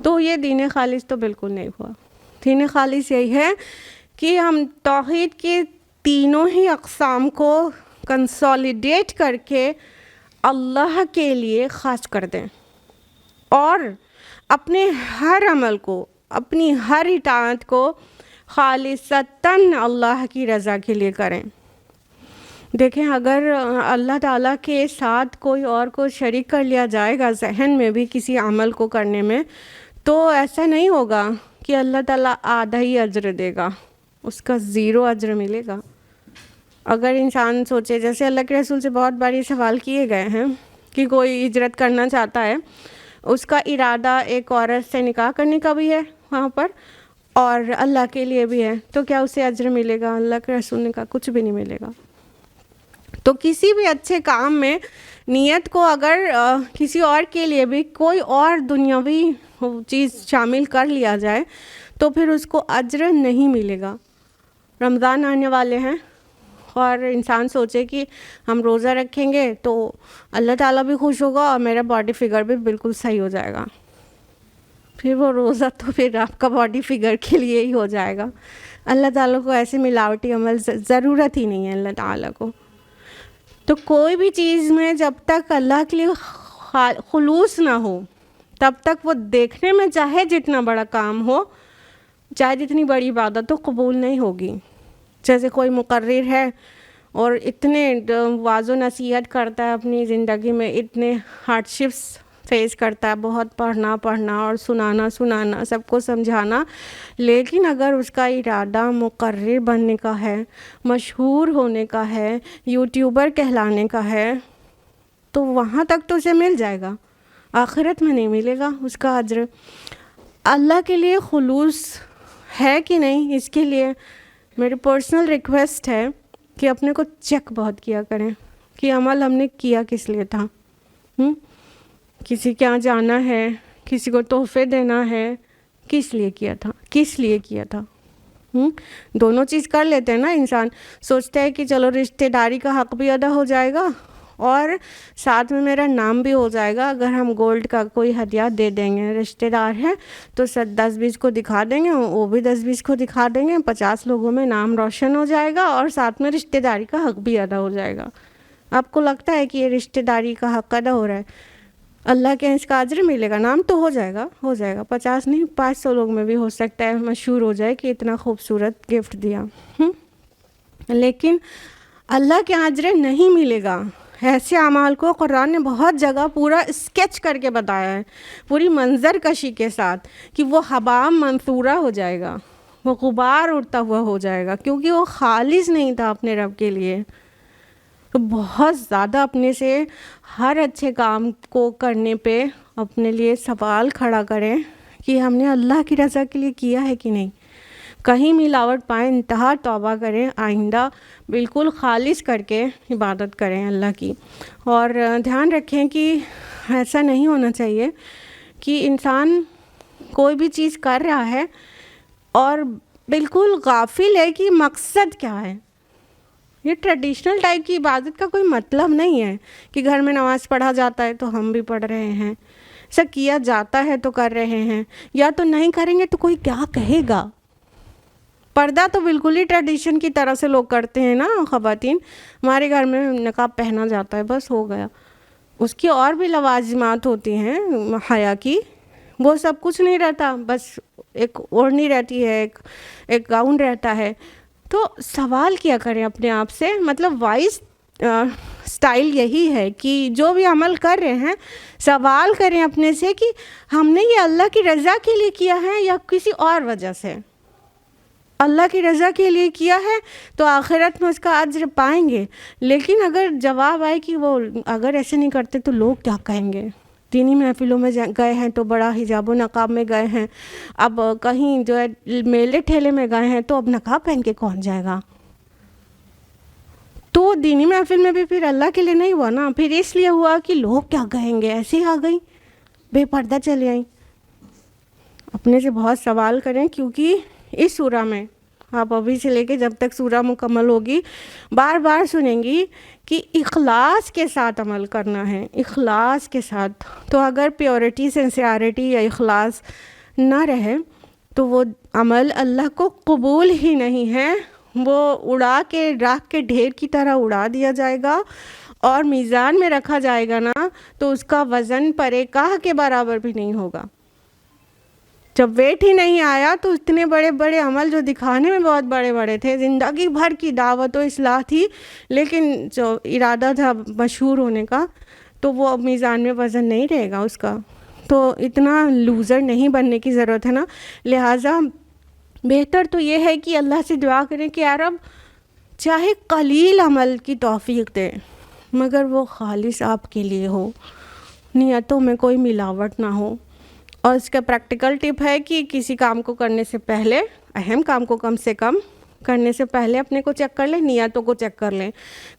تو یہ دین خالص تو بالکل نہیں ہوا. دین خالص یہی ہے کہ ہم توحید کے تینوں ہی اقسام کو کنسولیڈیٹ کر کے اللہ کے لیے خاص کر دیں، اور اپنے ہر عمل کو، اپنی ہر اطاعت کو خالصتاً اللہ کی رضا کے لیے کریں. دیکھیں، اگر اللہ تعالیٰ کے ساتھ کوئی اور کو شریک کر لیا جائے گا ذہن میں بھی کسی عمل کو کرنے میں، تو ایسا نہیں ہوگا کہ اللہ تعالیٰ آدھا ہی اجر دے گا، اس کا 0 اجر ملے گا. اگر انسان سوچے، جیسے اللہ کے رسول سے بہت بار یہ سوال کیے گئے ہیں کہ کوئی ہجرت کرنا چاہتا ہے، اس کا ارادہ ایک عورت سے نکاح کرنے کا بھی ہے وہاں پر اور اللہ کے لیے بھی ہے، تو کیا اسے اجر ملے گا؟ اللہ کے رسول نے کہا کچھ بھی نہیں ملے گا. تو کسی بھی اچھے کام میں نیت کو اگر کسی اور کے لیے بھی کوئی اور دنیاوی چیز شامل کر لیا جائے تو پھر اس کو اجر نہیں ملے گا. رمضان آنے والے ہیں اور انسان سوچے کہ ہم روزہ رکھیں گے تو اللہ تعالیٰ بھی خوش ہوگا اور میرا باڈی فگر بھی بالکل صحیح ہو جائے گا. پھر وہ روزہ تو پھر آپ کا باڈی فگر کے لیے ہی ہو جائے گا. اللہ تعالیٰ کو ایسے ملاوٹی عمل ضرورت ہی نہیں ہے اللہ تعالیٰ کو. تو کوئی بھی چیز میں جب تک اللہ کے لیے خلوص نہ ہو تب تک وہ دیکھنے میں چاہے جتنا بڑا کام ہو، چاہے جتنی بڑی عبادت ہو، قبول نہیں ہوگی. جیسے کوئی مقرر ہے اور اتنے واعظ و نصیحت کرتا ہے اپنی زندگی میں، اتنے ہارڈشپس فیس کرتا ہے، بہت پڑھنا اور سنانا سب کو سمجھانا، لیکن اگر اس کا ارادہ مقرر بننے کا ہے، مشہور ہونے کا ہے، یوٹیوبر کہلانے کا ہے، تو وہاں تک تو اسے مل جائے گا، آخرت میں نہیں ملے گا اس کا اجر. اللہ کے لیے خلوص ہے کہ نہیں، اس کے لیے میری پرسنل ریکویسٹ ہے کہ اپنے کو چیک بہت کیا کریں کہ عمل ہم نے کیا کس لیے تھا. کسی کے یہاں جانا ہے، کسی کو تحفے دینا ہے، کس لیے کیا تھا. دونوں چیز کر لیتے ہیں نا. انسان سوچتا ہے کہ چلو رشتہ داری کا حق بھی ادا ہو جائے گا اور ساتھ میں میرا نام بھی ہو جائے گا. اگر ہم گولڈ کا کوئی ہدیہ دے دیں گے، رشتہ دار ہیں تو 10-20 کو دکھا دیں گے، وہ بھی 10-20 کو دکھا دیں گے، 50 لوگوں میں نام روشن ہو جائے گا اور ساتھ میں رشتہ داری کا حق بھی ادا ہو جائے گا. آپ کو لگتا ہے کہ یہ رشتہ داری کا حق ادا ہو رہا ہے؟ اللہ کے اس کا اجر ملے گا، نام تو ہو جائے گا. 50 نہیں 500 لوگ میں بھی ہو سکتا ہے مشہور ہو جائے کہ اتنا خوبصورت گفٹ دیا. لیکن اللہ کے اجر نہیں ملے گا. ایسے اعمال کو قرآن نے بہت جگہ پورا اسکیچ کر کے بتایا ہے، پوری منظر کشی کے ساتھ، کہ وہ حبا منثورہ ہو جائے گا، وہ غبار اڑتا ہوا ہو جائے گا، کیونکہ وہ خالص نہیں تھا اپنے رب کے لیے. تو بہت زیادہ اپنے سے ہر اچھے کام کو کرنے پہ اپنے لیے سوال کھڑا کریں کہ ہم نے اللہ کی رضا کے لیے کیا ہے کہ نہیں. کہیں ملاوٹ پائیں، انتہا توبہ کریں، آئندہ بالکل خالص کر کے عبادت کریں اللہ کی. اور دھیان رکھیں کہ ایسا نہیں ہونا چاہیے کہ انسان کوئی بھی چیز کر رہا ہے اور بالکل غافل ہے کہ مقصد کیا ہے. یہ ٹریڈیشنل ٹائپ کی عبادت کا کوئی مطلب نہیں ہے کہ گھر میں نماز پڑھا جاتا ہے تو ہم بھی پڑھ رہے ہیں، ایسا کیا جاتا ہے تو کر رہے ہیں، یا تو نہیں کریں گے تو کوئی کیا کہے گا. پردہ تو بالکل ہی ٹریڈیشن کی طرح سے لوگ کرتے ہیں نا. خواتین، ہمارے گھر میں نقاب پہنا جاتا ہے، بس ہو گیا. اس کی اور بھی لوازمات ہوتی ہیں حیا کی، وہ سب کچھ نہیں رہتا، بس ایک اوڑھنی رہتی ہے، ایک گاؤن رہتا ہے. تو سوال کیا کریں اپنے آپ سے، مطلب وائز سٹائل یہی ہے کہ جو بھی عمل کر رہے ہیں سوال کریں اپنے سے کہ ہم نے یہ اللہ کی رضا کے لیے کیا ہے یا کسی اور وجہ سے. اللہ کی رضا کے لیے کیا ہے تو آخرت میں اس کا اجر پائیں گے. لیکن اگر جواب آئے کہ وہ اگر ایسے نہیں کرتے تو لوگ کیا کہیں گے، دینی محفلوں میں گئے ہیں تو بڑا حجاب و نقاب میں گئے ہیں، اب کہیں جو ہے میلے ٹھیلے میں گئے ہیں تو اب نقاب پہن کے کون جائے گا؟ تو دینی محفل میں بھی پھر اللہ کے لیے نہیں ہوا نا، پھر اس لیے ہوا کہ لوگ کیا کہیں گے، ایسے ہی آ گئی، بے پردہ چلے آئیں۔ اپنے سے بہت سوال کریں، کیونکہ اس سورہ میں آپ ابھی سے لے کے جب تک سورہ مکمل ہوگی بار بار سنیں گی کہ اخلاص کے ساتھ عمل کرنا ہے، اخلاص کے ساتھ۔ تو اگر پیورٹی، سنسیئرٹی یا اخلاص نہ رہے تو وہ عمل اللہ کو قبول ہی نہیں ہے، وہ اڑا کے راکھ کے ڈھیر کی طرح اڑا دیا جائے گا، اور میزان میں رکھا جائے گا نا تو اس کا وزن پرے کاہ کے برابر بھی نہیں ہوگا۔ جب ویٹ ہی نہیں آیا تو اتنے بڑے بڑے عمل جو دکھانے میں بہت بڑے بڑے تھے، زندگی بھر کی دعوت و اصلاح تھی، لیکن جو ارادہ تھا مشہور ہونے کا تو وہ میزان میں وزن نہیں رہے گا اس کا۔ تو اتنا لوزر نہیں بننے کی ضرورت ہے نا، لہٰذا بہتر تو یہ ہے کہ اللہ سے دعا کریں کہ یا رب چاہے قلیل عمل کی توفیق دے مگر وہ خالص آپ کے لیے ہو، نیتوں میں کوئی ملاوٹ نہ ہو۔ اور اس کا پریکٹیکل ٹپ ہے کہ کسی کام کو کرنے سے پہلے، اہم کام کو کم سے کم کرنے سے پہلے اپنے کو چیک کر لیں، نیتوں کو چیک کر لیں۔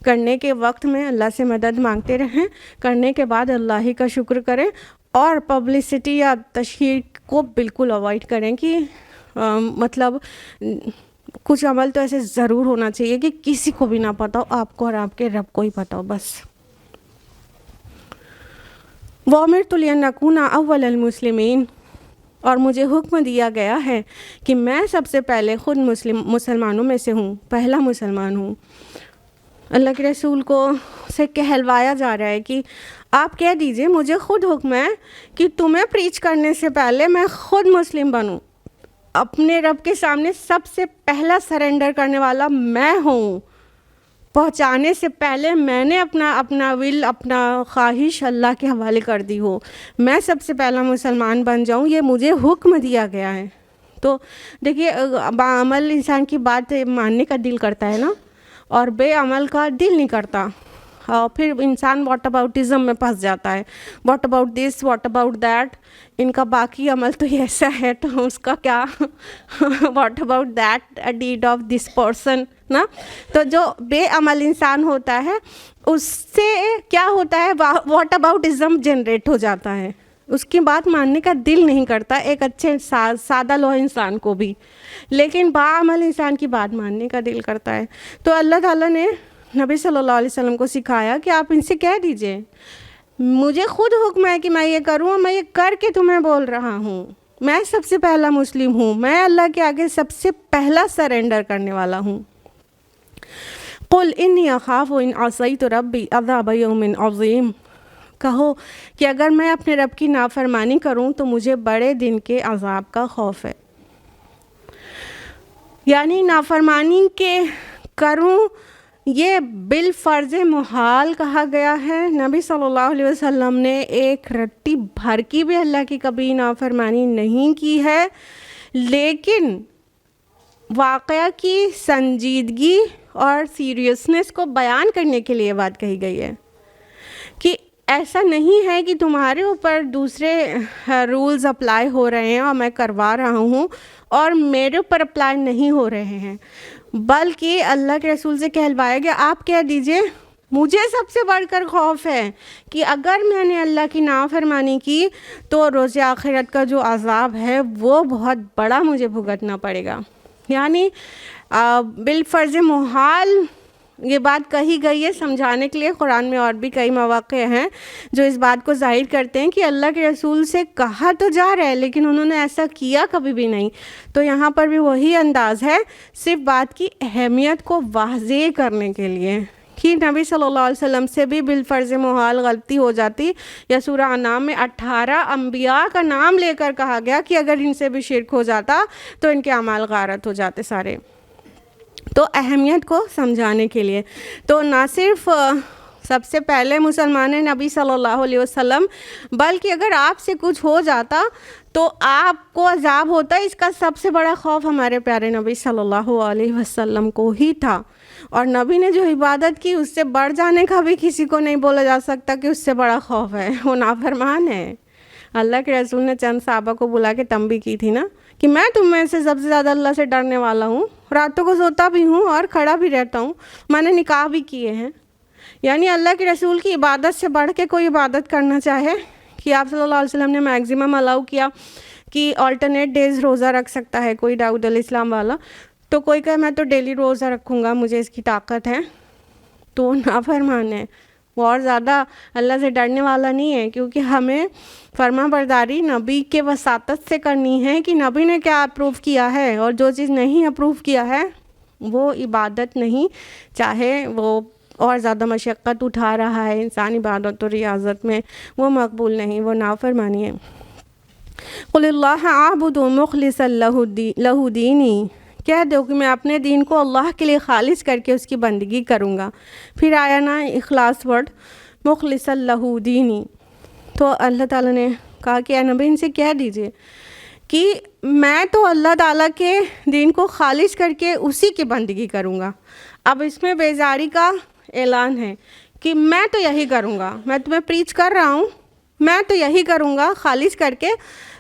کرنے کے وقت میں اللہ سے مدد مانگتے رہیں، کرنے کے بعد اللہ ہی کا شکر کریں، اور پبلسٹی یا تشہیر کو بالکل اوائڈ کریں کہ مطلب کچھ عمل تو ایسے ضرور ہونا چاہیے کہ کسی کو بھی نہ پتہ ہو، آپ کو اور آپ کے رب کو ہی پتہ ہو بس۔ وَأُمِرْتُ لِأَنْ أَوَّلَ الْمُسْلِمِينَ، اور مجھے حکم دیا گیا ہے کہ میں سب سے پہلے خود مسلمانوں میں سے ہوں، پہلا مسلمان ہوں۔ اللہ کے رسول کو سے کہلوایا جا رہا ہے کہ آپ کہہ دیجئے مجھے خود حکم ہے کہ تمہیں پریچ کرنے سے پہلے میں خود مسلم بنوں، اپنے رب کے سامنے سب سے پہلا سرنڈر کرنے والا میں ہوں، پہنچانے سے پہلے میں نے اپنا ول، اپنا خواہش اللہ کے حوالے کر دی ہو، میں سب سے پہلا مسلمان بن جاؤں، یہ مجھے حکم دیا گیا ہے۔ تو دیکھیے بعمل انسان کی بات ماننے کا دل کرتا ہے نا، اور بے عمل کا دل نہیں کرتا، اور پھر انسان واٹ اباؤٹزم میں پھنس جاتا ہے، what about this, what about that, ان کا باقی عمل تو ایسا ہے تو اس کا کیا، what about that dead of this person نا۔ تو جو بے عمل انسان ہوتا ہے اس سے کیا ہوتا ہے، واٹ اباؤٹزم جنریٹ ہو جاتا ہے، اس کی بات ماننے کا دل نہیں کرتا ایک اچھے سادہ لوہ انسان کو بھی، لیکن باعمل انسان کی بات ماننے کا دل کرتا ہے۔ تو اللہ تعالیٰ نے نبی صلی اللہ علیہ وسلم کو سکھایا کہ آپ ان سے کہہ دیجئے مجھے خود حکم ہے کہ میں یہ کروں، اور میں یہ کر کے تمہیں بول رہا ہوں، میں سب سے پہلا مسلم ہوں، میں اللہ کے آگے سب سے پہلا سرنڈر کرنے والا ہوں۔ قل انی اخاف ان عصیت ربی عذاب یوم عظیم، کہو کہ اگر میں اپنے رب کی نافرمانی کروں تو مجھے بڑے دن کے عذاب کا خوف ہے۔ یعنی نافرمانی کے کروں یہ بالفرض محال کہا گیا ہے۔ نبی صلی اللہ علیہ وسلم نے ایک رتی بھر کی بھی اللہ کی کبھی نافرمانی نہیں کی ہے، لیکن واقعہ کی سنجیدگی اور سیریسنس کو بیان کرنے کے لیے بات کہی گئی ہے کہ ایسا نہیں ہے کہ تمہارے اوپر دوسرے رولز اپلائی ہو رہے ہیں اور میں کروا رہا ہوں اور میرے اوپر اپلائی نہیں ہو رہے ہیں، بلکہ اللہ کے رسول سے کہلوایا گیا آپ کہہ دیجئے مجھے سب سے بڑھ کر خوف ہے کہ اگر میں نے اللہ کی نافرمانی کی تو روز آخرت کا جو عذاب ہے وہ بہت بڑا مجھے بھگتنا پڑے گا۔ یعنی بالفرض محال یہ بات کہی گئی ہے سمجھانے کے لیے۔ قرآن میں اور بھی کئی مواقع ہیں جو اس بات کو ظاہر کرتے ہیں کہ اللہ کے رسول سے کہا تو جا رہا ہے لیکن انہوں نے ایسا کیا کبھی بھی نہیں۔ تو یہاں پر بھی وہی انداز ہے، صرف بات کی اہمیت کو واضح کرنے کے لیے کہ نبی صلی اللہ علیہ وسلم سے بھی بالفرض محال غلطی ہو جاتی، یا سورہ انعام میں 18 انبیاء کا نام لے کر کہا گیا کہ اگر ان سے بھی شرک ہو جاتا تو ان کے اعمال غارت ہو جاتے سارے۔ تو اہمیت کو سمجھانے کے لیے تو نہ صرف سب سے پہلے مسلمان ہیں نبی صلی اللہ علیہ وسلم، بلکہ اگر آپ سے کچھ ہو جاتا تو آپ کو عذاب ہوتا. اس کا سب سے بڑا خوف ہمارے پیارے نبی صلی اللہ علیہ وسلم کو ہی تھا. اور نبی نے جو عبادت کی اس سے بڑھ جانے کا بھی کسی کو نہیں بولا جا سکتا کہ اس سے بڑا خوف ہے، وہ نافرمان ہے. اللہ کے رسول نے چند صحابہ کو بلا کے تنبیہ کی تھی نا کہ میں تم میں سے سب سے زیادہ اللہ سے ڈرنے والا ہوں، راتوں کو سوتا بھی ہوں اور کھڑا بھی رہتا ہوں، میں نے نکاح بھی کیے ہیں. یعنی اللہ کے رسول کی عبادت سے بڑھ کے کوئی عبادت کرنا چاہے کہ آپ صلی اللہ علیہ وسلم نے میگزیمم الاؤ کیا کہ آلٹرنیٹ ڈیز روزہ رکھ سکتا ہے کوئی داؤد علیہ السلام والا، تو کوئی کہے میں تو ڈیلی روزہ رکھوں گا، مجھے اس کی طاقت ہے، تو نافرمان ہے. وہ اور زیادہ اللہ سے ڈرنے والا نہیں ہے، کیونکہ ہمیں فرما برداری نبی کے وساطت سے کرنی ہے کہ نبی نے کیا اپروو کیا ہے، اور جو چیز نہیں اپروو کیا ہے وہ عبادت نہیں، چاہے وہ اور زیادہ مشقت اٹھا رہا ہے انسان عبادت و ریاضت میں، وہ مقبول نہیں، وہ نافرمانی ہے. قل اللہ اعبد مخلصا لہ دینی، کہہ دو کہ میں اپنے دین کو اللہ کے لیے خالص کر کے اس کی بندگی کروں گا. پھر آیا نا اخلاص ورڈ، مخلصا لہ دینی. تو اللہ تعالیٰ نے کہا کہ اے نبی ان سے کہہ دیجئے کہ میں تو اللہ تعالیٰ کے دین کو خالص کر کے اسی کی بندگی کروں گا. اب اس میں بیزاری کا اعلان ہے کہ میں تو یہی کروں گا، میں تمہیں پریچ کر رہا ہوں، میں تو یہی کروں گا خالص کر کے.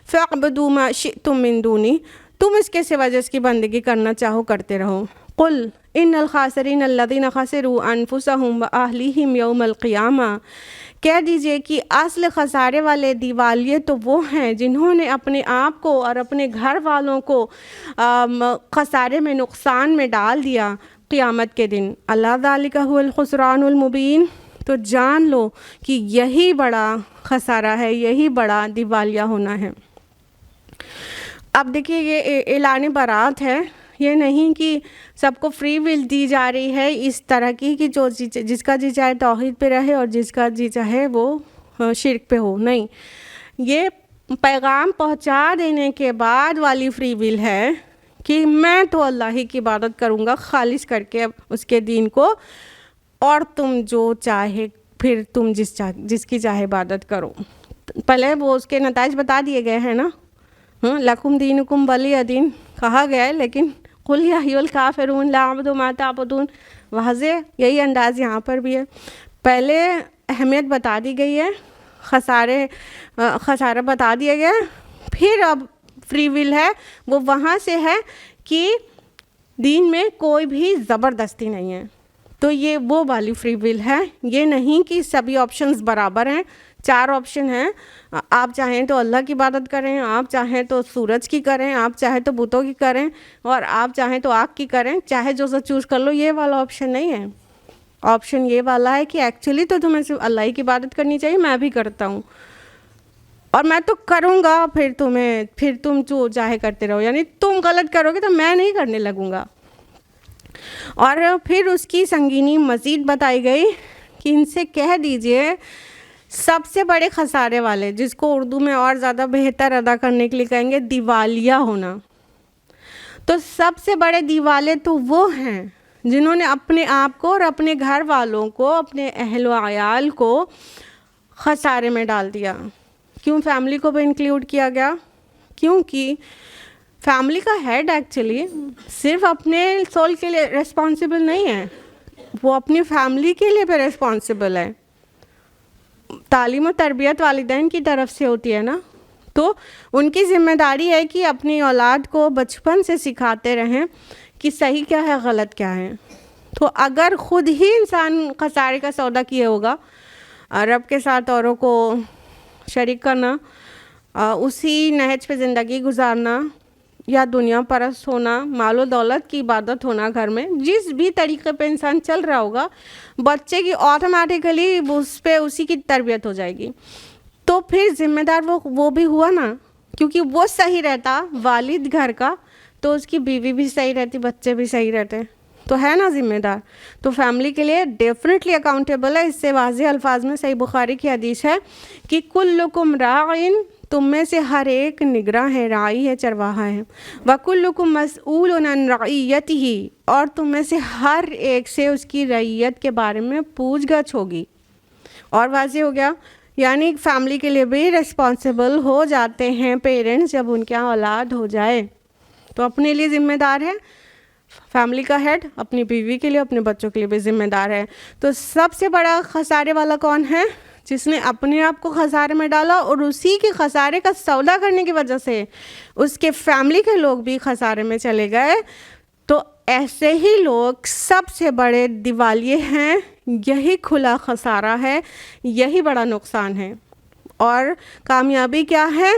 فَاعْبُدُوا مَا شِئْتُم مِّن دُونِی، تم اس کے سوا جس کی بندگی کرنا چاہو کرتے رہو. قُلْ إِنَّ الْخَاسِرِينَ الَّذِينَ خَسِرُوا أَنفُسَهُمْ وَأَهْلِيهِمْ يَوْمَ الْقِيَامَةِ، کہہ دیجئے کہ اصل خسارے والے دیوالیے تو وہ ہیں جنہوں نے اپنے آپ کو اور اپنے گھر والوں کو خسارے میں، نقصان میں ڈال دیا قیامت کے دن. اللہ ذالک هو الخسران المبین، تو جان لو کہ یہی بڑا خسارہ ہے، یہی بڑا دیوالیہ ہونا ہے. اب دیکھیے یہ اعلان برات ہے، یہ نہیں کہ سب کو فری ول دی جا رہی ہے اس طرح کی کہ جو جس کا جی چاہے توحید پہ رہے اور جس کا جی چاہے وہ شرک پہ ہو. نہیں، یہ پیغام پہنچا دینے کے بعد والی فری ول ہے کہ میں تو اللہ ہی کی عبادت کروں گا خالص کر کے اس کے دین کو، اور تم جو چاہے پھر تم جس کی چاہے عبادت کرو. پہلے وہ اس کے نتائج بتا دیے گئے ہیں نا، لکم دینکم ولی دین کہا گیا ہے، لیکن قل یا ایھا الکافرون لا اعبد ما تعبدون، واضح یہی انداز یہاں پر بھی ہے. پہلے اہمیت بتا دی گئی ہے، خسارہ بتا دیا گیا ہے، پھر اب فری ول ہے وہ وہاں سے ہے کہ دین میں کوئی بھی زبردستی نہیں ہے. تو یہ وہ والی فری ول ہے، یہ نہیں کہ سبھی آپشنز برابر ہیں. 4 آپشن ہیں، آپ چاہیں تو اللہ کی عبادت کریں، آپ چاہیں تو سورج کی کریں، آپ چاہیں تو بتوں کی کریں، اور آپ چاہیں تو آگ کی کریں، چاہے جو سا چوز کر لو. یہ والا آپشن نہیں ہے. آپشن یہ والا ہے کہ ایکچولی تو تمہیں صرف اللہ ہی کی عبادت کرنی چاہیے، میں بھی کرتا ہوں اور میں تو کروں گا، پھر تم جو چاہے کرتے رہو. یعنی تم غلط کرو گے تو میں نہیں کرنے لگوں گا. اور پھر اس کی سنگینی مزید بتائی گئی کہ ان سے کہہ دیجئے سب سے بڑے خسارے والے، جس کو اردو میں اور زیادہ بہتر ادا کرنے کے لیے کہیں گے دیوالیہ ہونا. تو سب سے بڑے دیوالے تو وہ ہیں جنہوں نے اپنے آپ کو اور اپنے گھر والوں کو، اپنے اہل و عیال کو خسارے میں ڈال دیا. کیوں فیملی کو بھی انکلیوڈ کیا گیا؟ کیونکہ فیملی کا ہیڈ ایکچولی صرف اپنے سول کے لیے ریسپانسبل نہیں ہے، وہ اپنی فیملی کے لیے بھی ریسپانسبل ہے. تعلیم و تربیت والدین کی طرف سے ہوتی ہے نا، تو ان کی ذمہ داری ہے کہ اپنی اولاد کو بچپن سے سکھاتے رہیں کہ صحیح کیا ہے، غلط کیا ہے. تو اگر خود ہی انسان خسارے کا سودا کیے ہوگا، رب کے ساتھ اوروں کو شریک کرنا، اسی نہج پہ زندگی گزارنا، یا دنیا پرست ہونا، مال و دولت کی عبادت ہونا، گھر میں جس بھی طریقے پہ انسان چل رہا ہوگا، بچے کی آٹومیٹیکلی اس پہ اسی کی تربیت ہو جائے گی. تو پھر ذمہ دار وہ بھی ہوا نا، کیونکہ وہ صحیح رہتا والد گھر کا تو اس کی بیوی بھی صحیح رہتی، بچے بھی صحیح رہتے، تو ہے نا ذمہ دار. تو فیملی کے لیے ڈیفینیٹلی اکاؤنٹیبل ہے. اس سے واضح الفاظ میں صحیح بخاری کی حدیث ہے کہ کلکم راعٍ، تم میں سے ہر ایک نگراں ہے، راعی ہے، چرواہا ہے. وَكُلُّكُمْ مَسْئُولٌ عَنْ رَعِيَّتِهِ، اور تم میں سے ہر ایک سے اس کی رعیت کے بارے میں پوچھ گچھ ہوگی. اور واضح ہو گیا، یعنی فیملی کے لیے بھی رسپانسیبل ہو جاتے ہیں پیرنٹس جب ان کے یہاں اولاد ہو جائے، تو اپنے لیے ذمہ دار ہے، فیملی کا ہیڈ اپنی بیوی کے لیے، اپنے بچوں کے لیے بھی ذمہ دار ہے۔ تو سب سے بڑا خسارے والا کون ہے؟ جس نے اپنے آپ کو خسارے میں ڈالا اور اسی کے خسارے کا سودا کرنے کی وجہ سے اس کے فیملی کے لوگ بھی خسارے میں چلے گئے۔ تو ایسے ہی لوگ سب سے بڑے دیوالیے ہیں، یہی کھلا خسارہ ہے، یہی بڑا نقصان ہے۔ اور کامیابی کیا ہے؟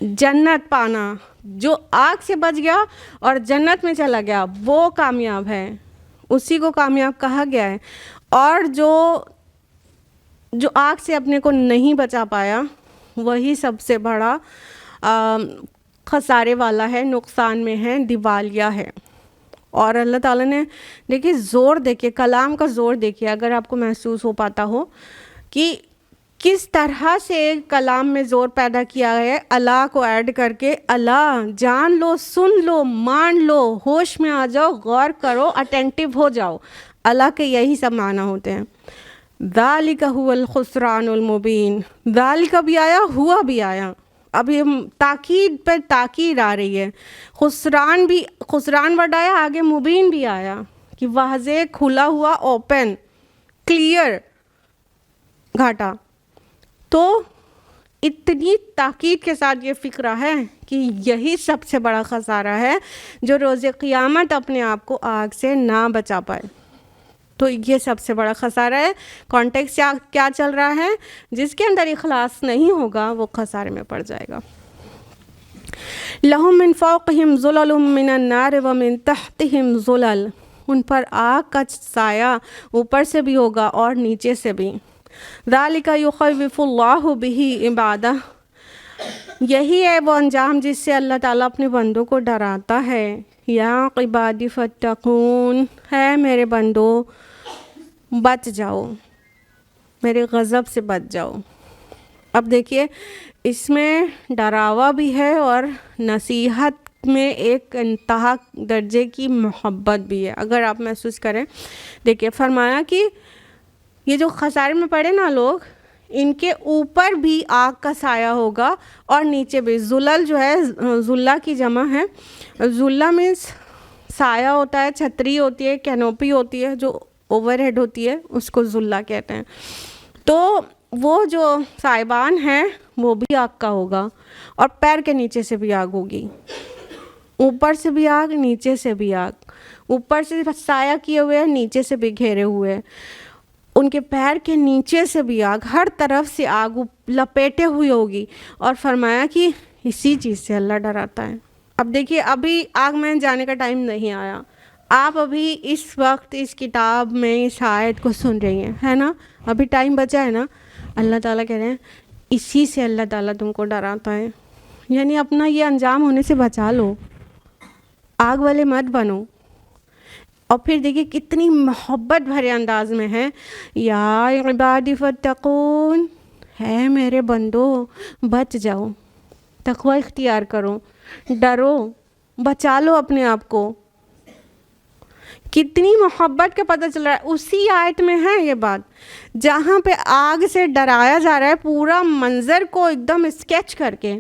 جنت پانا۔ جو آگ سے بچ گیا اور جنت میں چلا گیا وہ کامیاب ہے، اسی کو کامیاب کہا گیا ہے۔ اور جو آگ سے اپنے کو نہیں بچا پایا وہی سب سے بڑا خسارے والا ہے، نقصان میں ہے، دیوالیہ ہے۔ اور اللہ تعالیٰ نے دیکھیے زور دیکھیے، کلام کا زور دیکھیے، اگر آپ کو محسوس ہو پاتا ہو کہ کس طرح سے کلام میں زور پیدا کیا ہے، اللہ کو ایڈ کر کے، اللہ جان لو، سن لو، مان لو، ہوش میں آ جاؤ، غور کرو، اٹینٹیو ہو جاؤ۔ اللہ کے یہی سب معنی ہوتے ہیں۔ ذالک هو الخسران المبین، ذالک بھی آیا، ہوا بھی آیا، ابھی تاکید پر تاکید آ رہی ہے۔ خسران ورڈ آیا، آگے مبین بھی آیا کہ واضح، کھلا ہوا، اوپن، کلیئر، گھاٹا۔ تو اتنی تاکید کے ساتھ یہ فکرہ ہے کہ یہی سب سے بڑا خسارہ ہے جو روز قیامت اپنے آپ کو آگ سے نہ بچا پائے۔ تو یہ سب سے بڑا خسارہ ہے۔ کانٹیکسٹ کیا چل رہا ہے؟ جس کے اندر اخلاص نہیں ہوگا وہ خسارے میں پڑ جائے گا۔ لَهُم مِّن فَوْقِهِمْ ظُلَلٌ مِّنَ النَّارِ وَمِن تَحْتِهِمْ ظُلَلٌ، ان پر آگ کا سایہ اوپر سے بھی ہوگا اور نیچے سے بھی۔ ذَلِكَ يُخَوِّفُ اللَّهُ بِهِ عِبَادَهُ، یہی ہے وہ انجام جس سے اللہ تعالیٰ اپنے بندوں کو ڈراتا ہے۔ یا عبادی فاتقون، ہے میرے بندو بچ جاؤ، میرے غضب سے بچ جاؤ۔ اب دیکھیے اس میں ڈراوا بھی ہے اور نصیحت میں ایک انتہا درجے کی محبت بھی ہے، اگر آپ محسوس کریں۔ دیکھیے فرمایا کہ یہ جو خسارے میں پڑے نا لوگ، ان کے اوپر بھی آگ کا سایہ ہوگا اور نیچے بھی۔ ظلل جو ہے، ظلہ کی جمع ہے، ظلہ مینس سایہ ہوتا ہے، چھتری ہوتی ہے، کینوپی ہوتی ہے جو اوور ہیڈ ہوتی ہے، اس کو ظلہ کہتے ہیں۔ تو وہ جو سائبان ہیں وہ بھی آگ کا ہوگا، اور پیر کے نیچے سے بھی آگ ہوگی، اوپر سے بھی آگ، نیچے سے بھی آگ، اوپر سے سایہ کیے ہوئے، نیچے سے بھی گھیرے ہوئے، ان کے پیر کے نیچے سے بھی آگ، ہر طرف سے آگ لپیٹے ہوئی ہوگی۔ اور فرمایا کہ اسی چیز سے اللہ ڈراتا ہے۔ اب دیکھیے ابھی آگ میں جانے کا ٹائم نہیں آیا، آپ ابھی اس وقت اس کتاب میں اس آیت کو سن رہی ہیں، ہے نا، ابھی ٹائم بچا ہے نا۔ اللہ تعالیٰ کہہ رہے ہیں اسی سے اللہ تعالیٰ تم کو ڈراتا ہے، یعنی اپنا یہ انجام ہونے سے بچا لو، آگ والے مت بنو۔ اور پھر دیکھیے کتنی محبت بھرے انداز میں ہے، یا عبادی فاتقون، ہے میرے بندو بچ جاؤ، تقوی اختیار کرو، ڈرو، بچا لو اپنے آپ کو۔ کتنی محبت کا پتہ چل رہا ہے اسی آیت میں ہے یہ بات، جہاں پہ آگ سے ڈرایا جا رہا ہے، پورا منظر کو ایک دم اسکیچ کر کے،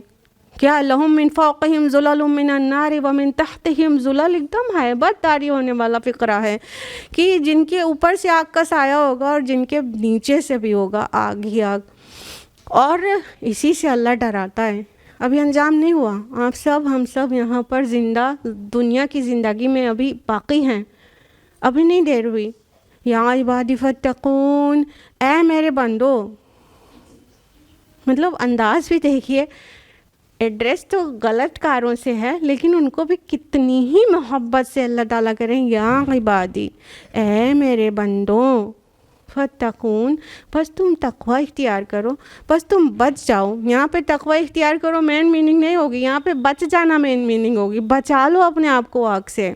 کیا لہم من فوقہم ظلل من النار ومن تحتہم ظلل، ایک دم ہیبت طاری ہونے والا فقرہ ہے کہ جن کے اوپر سے آگ کا سایہ ہوگا اور جن کے نیچے سے بھی ہوگا آگ ہی آگ، اور اسی سے اللہ ڈراتا ہے۔ ابھی انجام نہیں ہوا، آپ سب ہم سب یہاں پر زندہ دنیا کی زندگی میں ابھی باقی ہیں، ابھی نہیں دیر ہوئی۔ یا عبادی فاتقون، اے میرے بندو، مطلب انداز بھی دیکھیے، ایڈریس تو غلط کاروں سے ہے لیکن ان کو بھی کتنی ہی محبت سے اللہ تعالیٰ کریں، یا عبادی، اے میرے بندوں، فتقون، بس تم تقوی اختیار کرو، بس تم بچ جاؤ۔ یہاں پہ تقوی اختیار کرو مین میننگ نہیں ہوگی، یہاں پہ بچ جانا مین میننگ ہوگی، بچا لو اپنے آپ کو آگ سے،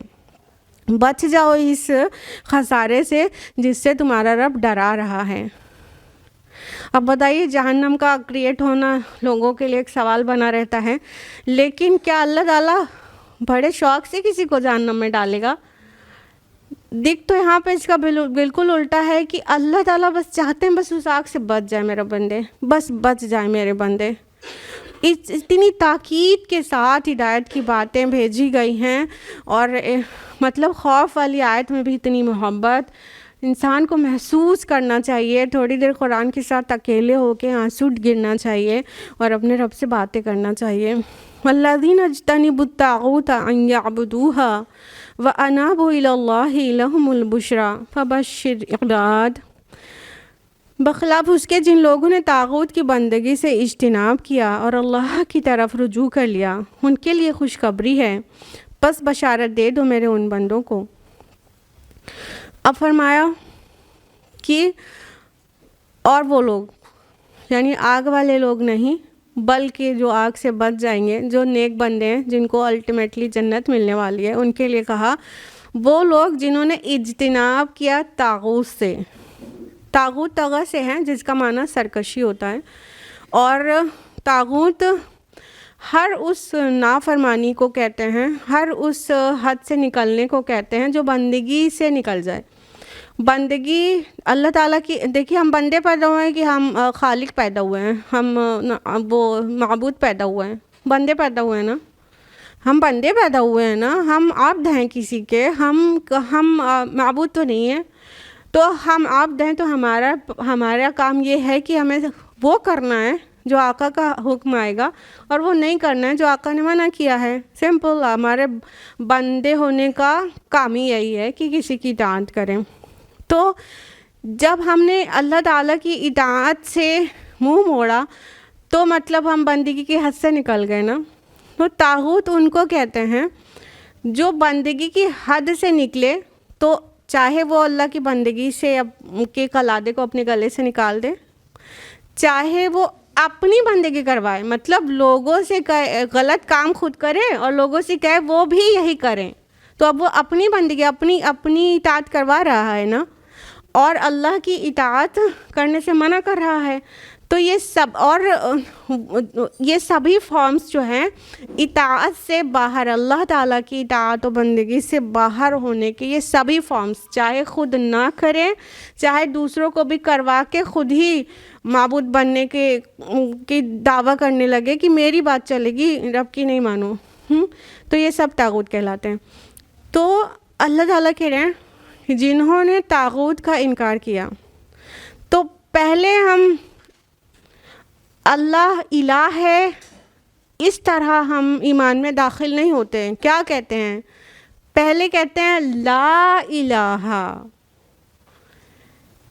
بچ جاؤ اس خسارے سے جس سے تمہارا رب ڈرا رہا ہے۔ اب بتائیے جہنم کا کریٹ ہونا لوگوں کے لیے ایک سوال بنا رہتا ہے، لیکن کیا اللہ تعالیٰ بڑے شوق سے کسی کو جہنم میں ڈالے گا؟ دیکھ تو یہاں پہ اس کا بالکل الٹا ہے کہ اللہ تعالیٰ بس چاہتے ہیں بس اس آگ سے بچ جائے میرا بندے، بس بچ جائے میرے بندے. اتنی تاکید کے ساتھ ہدایت کی باتیں بھیجی گئی ہیں، اور مطلب خوف والی آیت میں بھی اتنی محبت. انسان کو محسوس کرنا چاہیے، تھوڑی دیر قرآن کے ساتھ اکیلے ہو کے آنسو گرنا چاہیے اور اپنے رب سے باتیں کرنا چاہیے. والذین اجتنبوا الطاغوت ان یعبدوها وانابوا الی اللہ لہم البشری فبشر عباد. بخلاف اس کے جن لوگوں نے طاغوت کی بندگی سے اجتناب کیا اور اللہ کی طرف رجوع کر لیا، ان کے لیے خوشخبری ہے، بس بشارت دے دو میرے ان بندوں کو. اب فرمایا کہ اور وہ لوگ یعنی آگ والے لوگ نہیں، بلکہ جو آگ سے بچ جائیں گے، جو نیک بندے ہیں جن کو الٹیمیٹلی جنت ملنے والی ہے، ان کے لیے کہا وہ لوگ جنہوں نے اجتناب کیا طاغوت سے. طاغوت طغى سے ہے جس کا معنی سرکشی ہوتا ہے، اور طاغوت ہر اس نافرمانی کو کہتے ہیں، ہر اس حد سے نکلنے کو کہتے ہیں جو بندگی سے نکل جائے. بندگی اللہ تعالیٰ کی، دیکھیے ہم بندے پیدا ہوئے ہیں کہ ہم خالق پیدا ہوئے ہیں، ہم وہ معبود پیدا ہوئے ہیں، بندے پیدا ہوئے ہیں نا، ہم بندے پیدا ہوئے ہیں نا، ہم عبد ہیں کسی کے، ہم معبود تو نہیں ہیں. تو ہم عبد ہیں، تو ہمارا کام یہ ہے کہ ہمیں وہ کرنا ہے جو آقا کا حکم آئے گا، اور وہ نہیں کرنا ہے جو آقا نے منع کیا ہے. سمپل. ہمارے بندے ہونے کا کام ہی یہی ہے کہ کسی کی اطاعت کریں. تو جب ہم نے اللہ تعالیٰ کی اطاعت سے منہ موڑا تو مطلب ہم بندگی کی حد سے نکل گئے نا. تو طاغوت ان کو کہتے ہیں جو بندگی کی حد سے نکلے، تو چاہے وہ اللہ کی بندگی سے کے قلادے کو اپنے گلے سے نکال دے، چاہے وہ اپنی بندگی کروائے، مطلب لوگوں سے غلط کام خود کرے اور لوگوں سے کہے وہ بھی یہی کریں. تو اب وہ اپنی بندگی اپنی اطاعت کروا رہا ہے نا، اور اللہ کی اطاعت کرنے سے منع کر رہا ہے. تو یہ سب، اور یہ سبھی فارمز جو ہیں اطاعت سے باہر، اللہ تعالیٰ کی اطاعت و بندگی سے باہر ہونے کے، یہ سبھی فارمز، چاہے خود نہ کریں، چاہے دوسروں کو بھی کروا کے خود ہی معبود بننے کے دعویٰ کرنے لگے کہ میری بات چلے گی، رب کی نہیں مانو، تو یہ سب طاغوت کہلاتے ہیں. تو اللہ تعالیٰ کہہ رہے ہیں جنہوں نے طاغوت کا انکار کیا، تو پہلے ہم اللہ الہ ہے اس طرح ہم ایمان میں داخل نہیں ہوتے ہیں. کیا کہتے ہیں؟ پہلے کہتے ہیں لا الہ،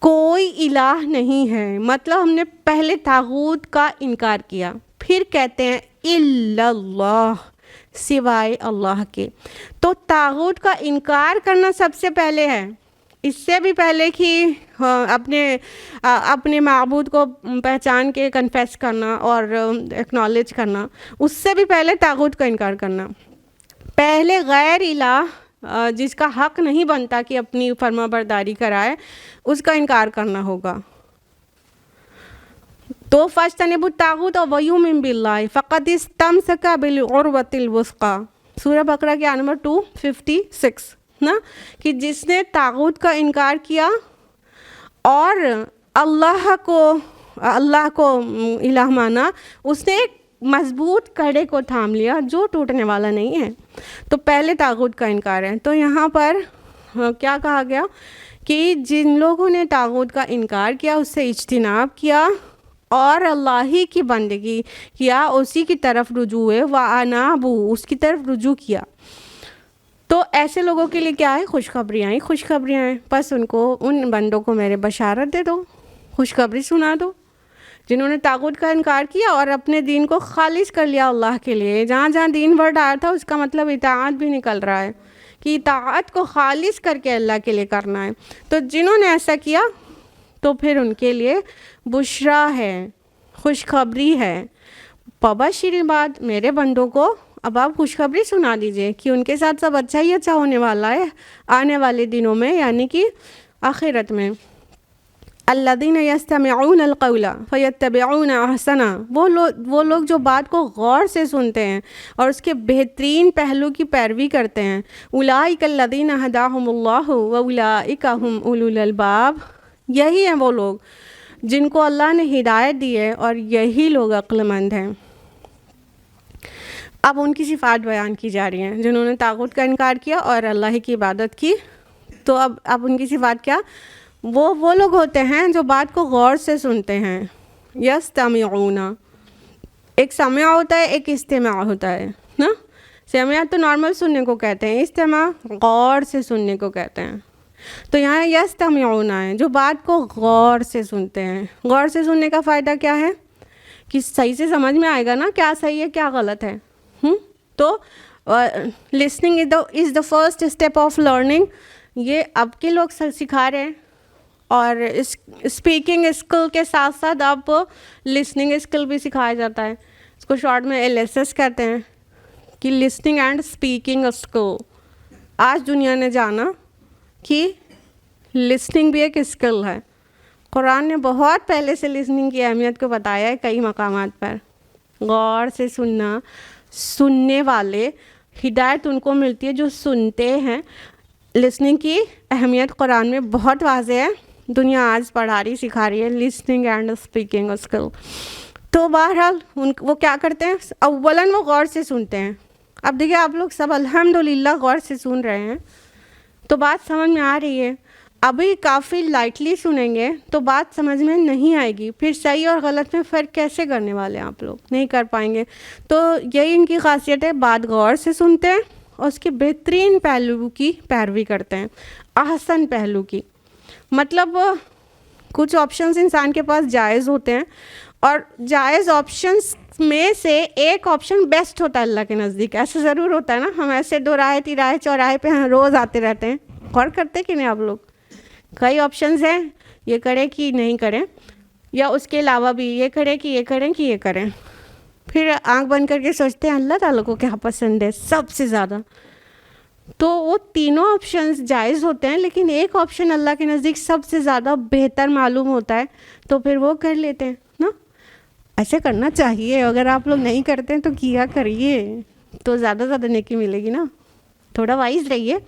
کوئی الہ نہیں ہے، مطلب ہم نے پہلے طاغوت کا انکار کیا. پھر کہتے ہیں الا اللہ، سوائے اللہ کے. تو طاغوت کا انکار کرنا سب سے پہلے ہے، اس سے بھی پہلے کہ اپنے معبود کو پہچان کے کنفیس کرنا اور ایکنالج کرنا، اس سے بھی پہلے طاغوت کا انکار کرنا. پہلے غیر الہ جس کا حق نہیں بنتا کہ اپنی فرما برداری کرائے، اس کا انکار کرنا ہوگا. تو فاجتنبوا الطاغوت ویؤمن باللہ فقد استمسک بالعروۃ الوثقی، سورہ بقرہ کی آیت نمبر 256 نا، کہ جس نے طاغوت کا انکار کیا اور اللہ کو الہ مانا، اس نے ایک مضبوط کڑے کو تھام لیا جو ٹوٹنے والا نہیں ہے. تو پہلے طاغوت کا انکار ہے. تو یہاں پر کیا کہا گیا کہ جن لوگوں نے طاغوت کا انکار کیا، اس سے اجتناب کیا اور اللہ ہی کی بندگی کیا، اسی کی طرف رجوع ہے، وَأَنَابُوا، اس کی طرف رجوع کیا، تو ایسے لوگوں کے لیے کیا ہے؟ خوشخبریاں ہیں. بس ان بندوں کو میرے بشارت دے دو، خوشخبری سنا دو جنہوں نے طاغوت کا انکار کیا اور اپنے دین کو خالص کر لیا اللہ کے لیے. جہاں جہاں دین ورڈ آیا تھا اس کا مطلب اطاعت بھی نکل رہا ہے کہ اطاعت کو خالص کر کے اللہ کے لیے کرنا ہے. تو جنہوں نے ایسا کیا تو پھر ان کے لیے بشرا ہے، خوشخبری ہے. پبشر عباد، میرے بندوں کو اب آپ خوشخبری سنا دیجئے کہ ان کے ساتھ سب اچھا ہی اچھا ہونے والا ہے آنے والے دنوں میں، یعنی کہ آخرت میں. الذین یستمعون القول فیتبعون احسنا، وہ لوگ جو بات کو غور سے سنتے ہیں اور اس کے بہترین پہلو کی پیروی کرتے ہیں. اولئک الذین ھداھم اللہ واولئک ھم اولو الالباب، یہی ہیں وہ لوگ جن کو اللہ نے ہدایت دی ہے اور یہی لوگ عقل مند ہیں. اب ان کی صفات بیان کی جا رہی ہیں جنہوں نے طاغوت کا انکار کیا اور اللہ کی عبادت کی. تو اب ان کی صفات کیا؟ وہ لوگ ہوتے ہیں جو بات کو غور سے سنتے ہیں. یستمعون، ایک سمع ہوتا ہے، ایک استماع ہوتا ہے نا. سمع تو نارمل سننے کو کہتے ہیں، استماع غور سے سننے کو کہتے ہیں. تو یہاں یستمعون ہے جو بات کو غور سے سنتے ہیں. غور سے سننے کا فائدہ کیا ہے کہ صحیح سے سمجھ میں آئے گا نا کیا صحیح ہے کیا غلط ہے. تو listening is the first step of learning. یہ اب کے لوگ سکھا رہے ہیں، اور اسپیکنگ اسکل کے ساتھ ساتھ اب لسننگ اسکل بھی سکھایا جاتا ہے. اس کو شارٹ میں LSS کہتے ہیں کہ لسننگ اینڈ اسپیکنگ اسکل. آج دنیا نے جانا کہ لسننگ بھی ایک اسکل ہے. قرآن نے بہت پہلے سے لسننگ کی اہمیت کو بتایا ہے کئی مقامات پر. غور سے سننا، سننے والے، ہدایت ان کو ملتی ہے جو سنتے ہیں. لسننگ کی اہمیت قرآن میں بہت واضح ہے. دنیا آج پڑھا رہی سکھا رہی ہے لسننگ اینڈ اسپیکنگ اسکل. تو بہرحال وہ کیا کرتے ہیں؟ اولاً وہ غور سے سنتے ہیں. اب دیکھیے آپ لوگ سب الحمدللہ غور سے سن رہے ہیں تو بات سمجھ میں آ رہی ہے. ابھی کافی لائٹلی سنیں گے تو بات سمجھ میں نہیں آئے گی. پھر صحیح اور غلط میں فرق کیسے کرنے والے ہیں آپ لوگ؟ نہیں کر پائیں گے. تو یہی ان کی خاصیت ہے، بات غور سے سنتے ہیں اور اس کے بہترین پہلو کی پیروی کرتے ہیں. احسن پہلو کی مطلب کچھ آپشنز انسان کے پاس جائز ہوتے ہیں اور جائز آپشنز میں سے ایک آپشن بیسٹ ہوتا ہے اللہ کے نزدیک. ایسا ضرور ہوتا ہے نا، ہم ایسے دو راہ تیراہے چوراہے پہ روز آتے رہتے ہیں. غور کرتے کہ نہیں آپ لوگ؟ کئی آپشنز ہیں، یہ کریں کہ نہیں کریں، یا اس کے علاوہ بھی یہ کریں کہ یہ کریں کہ یہ کریں. پھر آنکھ بند کر کے سوچتے ہیں اللہ تعالیٰ کو کیا پسند ہے سب سے زیادہ. تو وہ تینوں آپشنز جائز ہوتے ہیں لیکن ایک آپشن اللہ کے نزدیک سب سے زیادہ بہتر معلوم ہوتا ہے تو پھر وہ کر لیتے ہیں نا. ایسے کرنا چاہیے. اگر آپ لوگ نہیں کرتے ہیں تو کیا کریے تو زیادہ زیادہ نیکی ملے گی نا. تھوڑا وائز رہیے.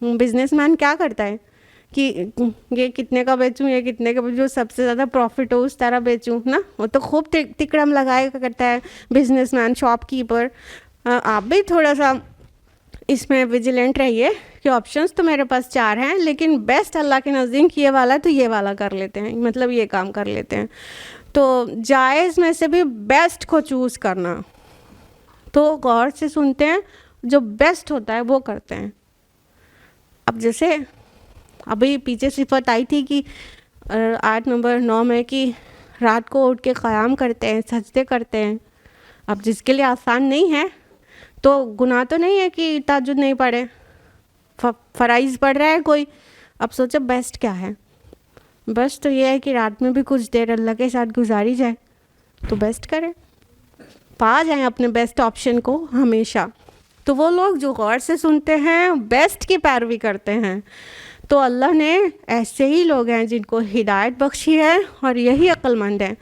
بزنس مین کیا کرتا ہے کہ یہ کتنے کا بیچوں، یہ کتنے کا، جو سب سے زیادہ پروفٹ ہو اس طرح بیچوں نا. وہ تو خوب تکڑم لگائے کرتا ہے بزنس مین، شاپ کیپر. آپ بھی تھوڑا سا اس میں ویجیلنٹ رہیے کہ آپشنس تو میرے پاس 4 ہیں لیکن بیسٹ اللہ کے نزدیک یہ والا تو یہ والا کر لیتے ہیں، مطلب یہ کام کر لیتے ہیں. تو جائز میں سے بھی بیسٹ کو چوز کرنا. تو غور سے سنتے ہیں، جو بیسٹ ہوتا ہے وہ کرتے ہیں. اب جیسے ابھی پیچھے صفت آئی تھی کہ آیت نمبر 9 میں کہ رات کو اٹھ کے قیام کرتے ہیں، سجدے کرتے ہیں. اب جس کے لیے آسان نہیں ہے تو گناہ تو نہیں ہے کہ تہجد نہیں پڑھے، فرائض پڑھ رہا ہے کوئی. اب سوچو بیسٹ کیا ہے؟ بیسٹ تو یہ ہے کہ رات میں بھی کچھ دیر اللہ کے ساتھ گزاری جائے. تو بیسٹ کریں، پا جائیں اپنے بیسٹ آپشن کو ہمیشہ. تو وہ لوگ جو غور سے سنتے ہیں، بیسٹ کی پیروی کرتے ہیں، تو اللہ نے ایسے ہی لوگ ہیں جن کو ہدایت بخشی ہے اور یہی عقل مند ہیں.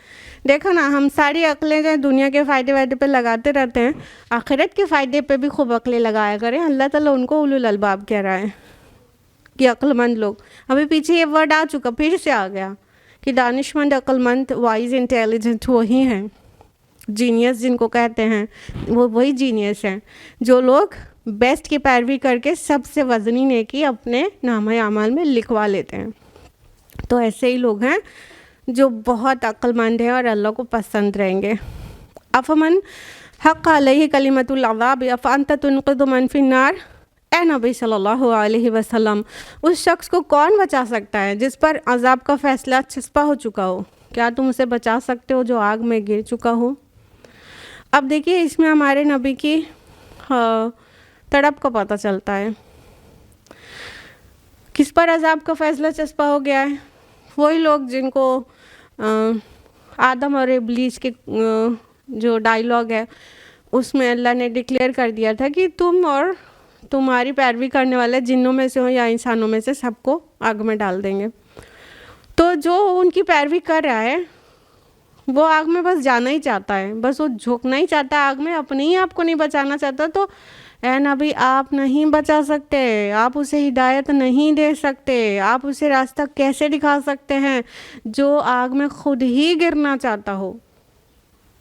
دیکھو نا، ہم ساری عقلیں جو دنیا کے فائدے وائدے پہ لگاتے رہتے ہیں، آخرت کے فائدے پہ بھی خوب عقلیں لگایا کریں. اللہ تعالیٰ ان کو اولو الالباب کہہ رہا ہے کہ عقل مند لوگ. ابھی پیچھے یہ ورڈ آ چکا، پھر سے آ گیا کہ دانش مند، عقل مند، وائز، انٹیلیجنٹ وہی ہیں. جینیس جن کو کہتے ہیں وہ وہی جینیس ہیں جو لوگ بیسٹ کی پیروی کر کے سب سے وزنی نیکی اپنے نامہ اعمال میں لکھوا لیتے ہیں. تو ایسے ہی لوگ ہیں جو بہت عقل مند ہیں اور اللہ کو پسند رہیں گے. افمن حق علیہ کلمۃ العذاب افانت تنقذ من فی النار. اے نبی صلی اللہ علیہ وسلم، اس شخص کو کون بچا سکتا ہے جس پر عذاب کا فیصلہ چسپا ہو چکا ہو؟ کیا تم اسے بچا سکتے ہو جو آگ میں گر چکا ہو؟ اب دیکھیے اس میں ہمارے نبی کی تڑپ کا پتہ چلتا ہے. کس پر عذاب کا فیصلہ چسپا ہو گیا ہے؟ وہی لوگ جن کو آدم اور ابلیس کے جو ڈائیلاگ ہے اس میں اللہ نے ڈکلیئر کر دیا تھا کہ تم اور تمہاری پیروی کرنے والے جنوں میں سے ہوں یا انسانوں میں سے سب کو آگ میں ڈال دیں گے. تو تو جو ان کی پیروی کر رہا ہے وہ آگ میں بس جانا ہی چاہتا ہے، بس وہ جھکنا ہی چاہتا ہے آگ میں، اپنے ہی آپ کو نہیں بچانا چاہتا. تو اے نبی آپ نہیں بچا سکتے، آپ اسے ہدایت نہیں دے سکتے، آپ اسے راستہ کیسے دکھا سکتے ہیں جو آگ میں خود ہی گرنا چاہتا ہو.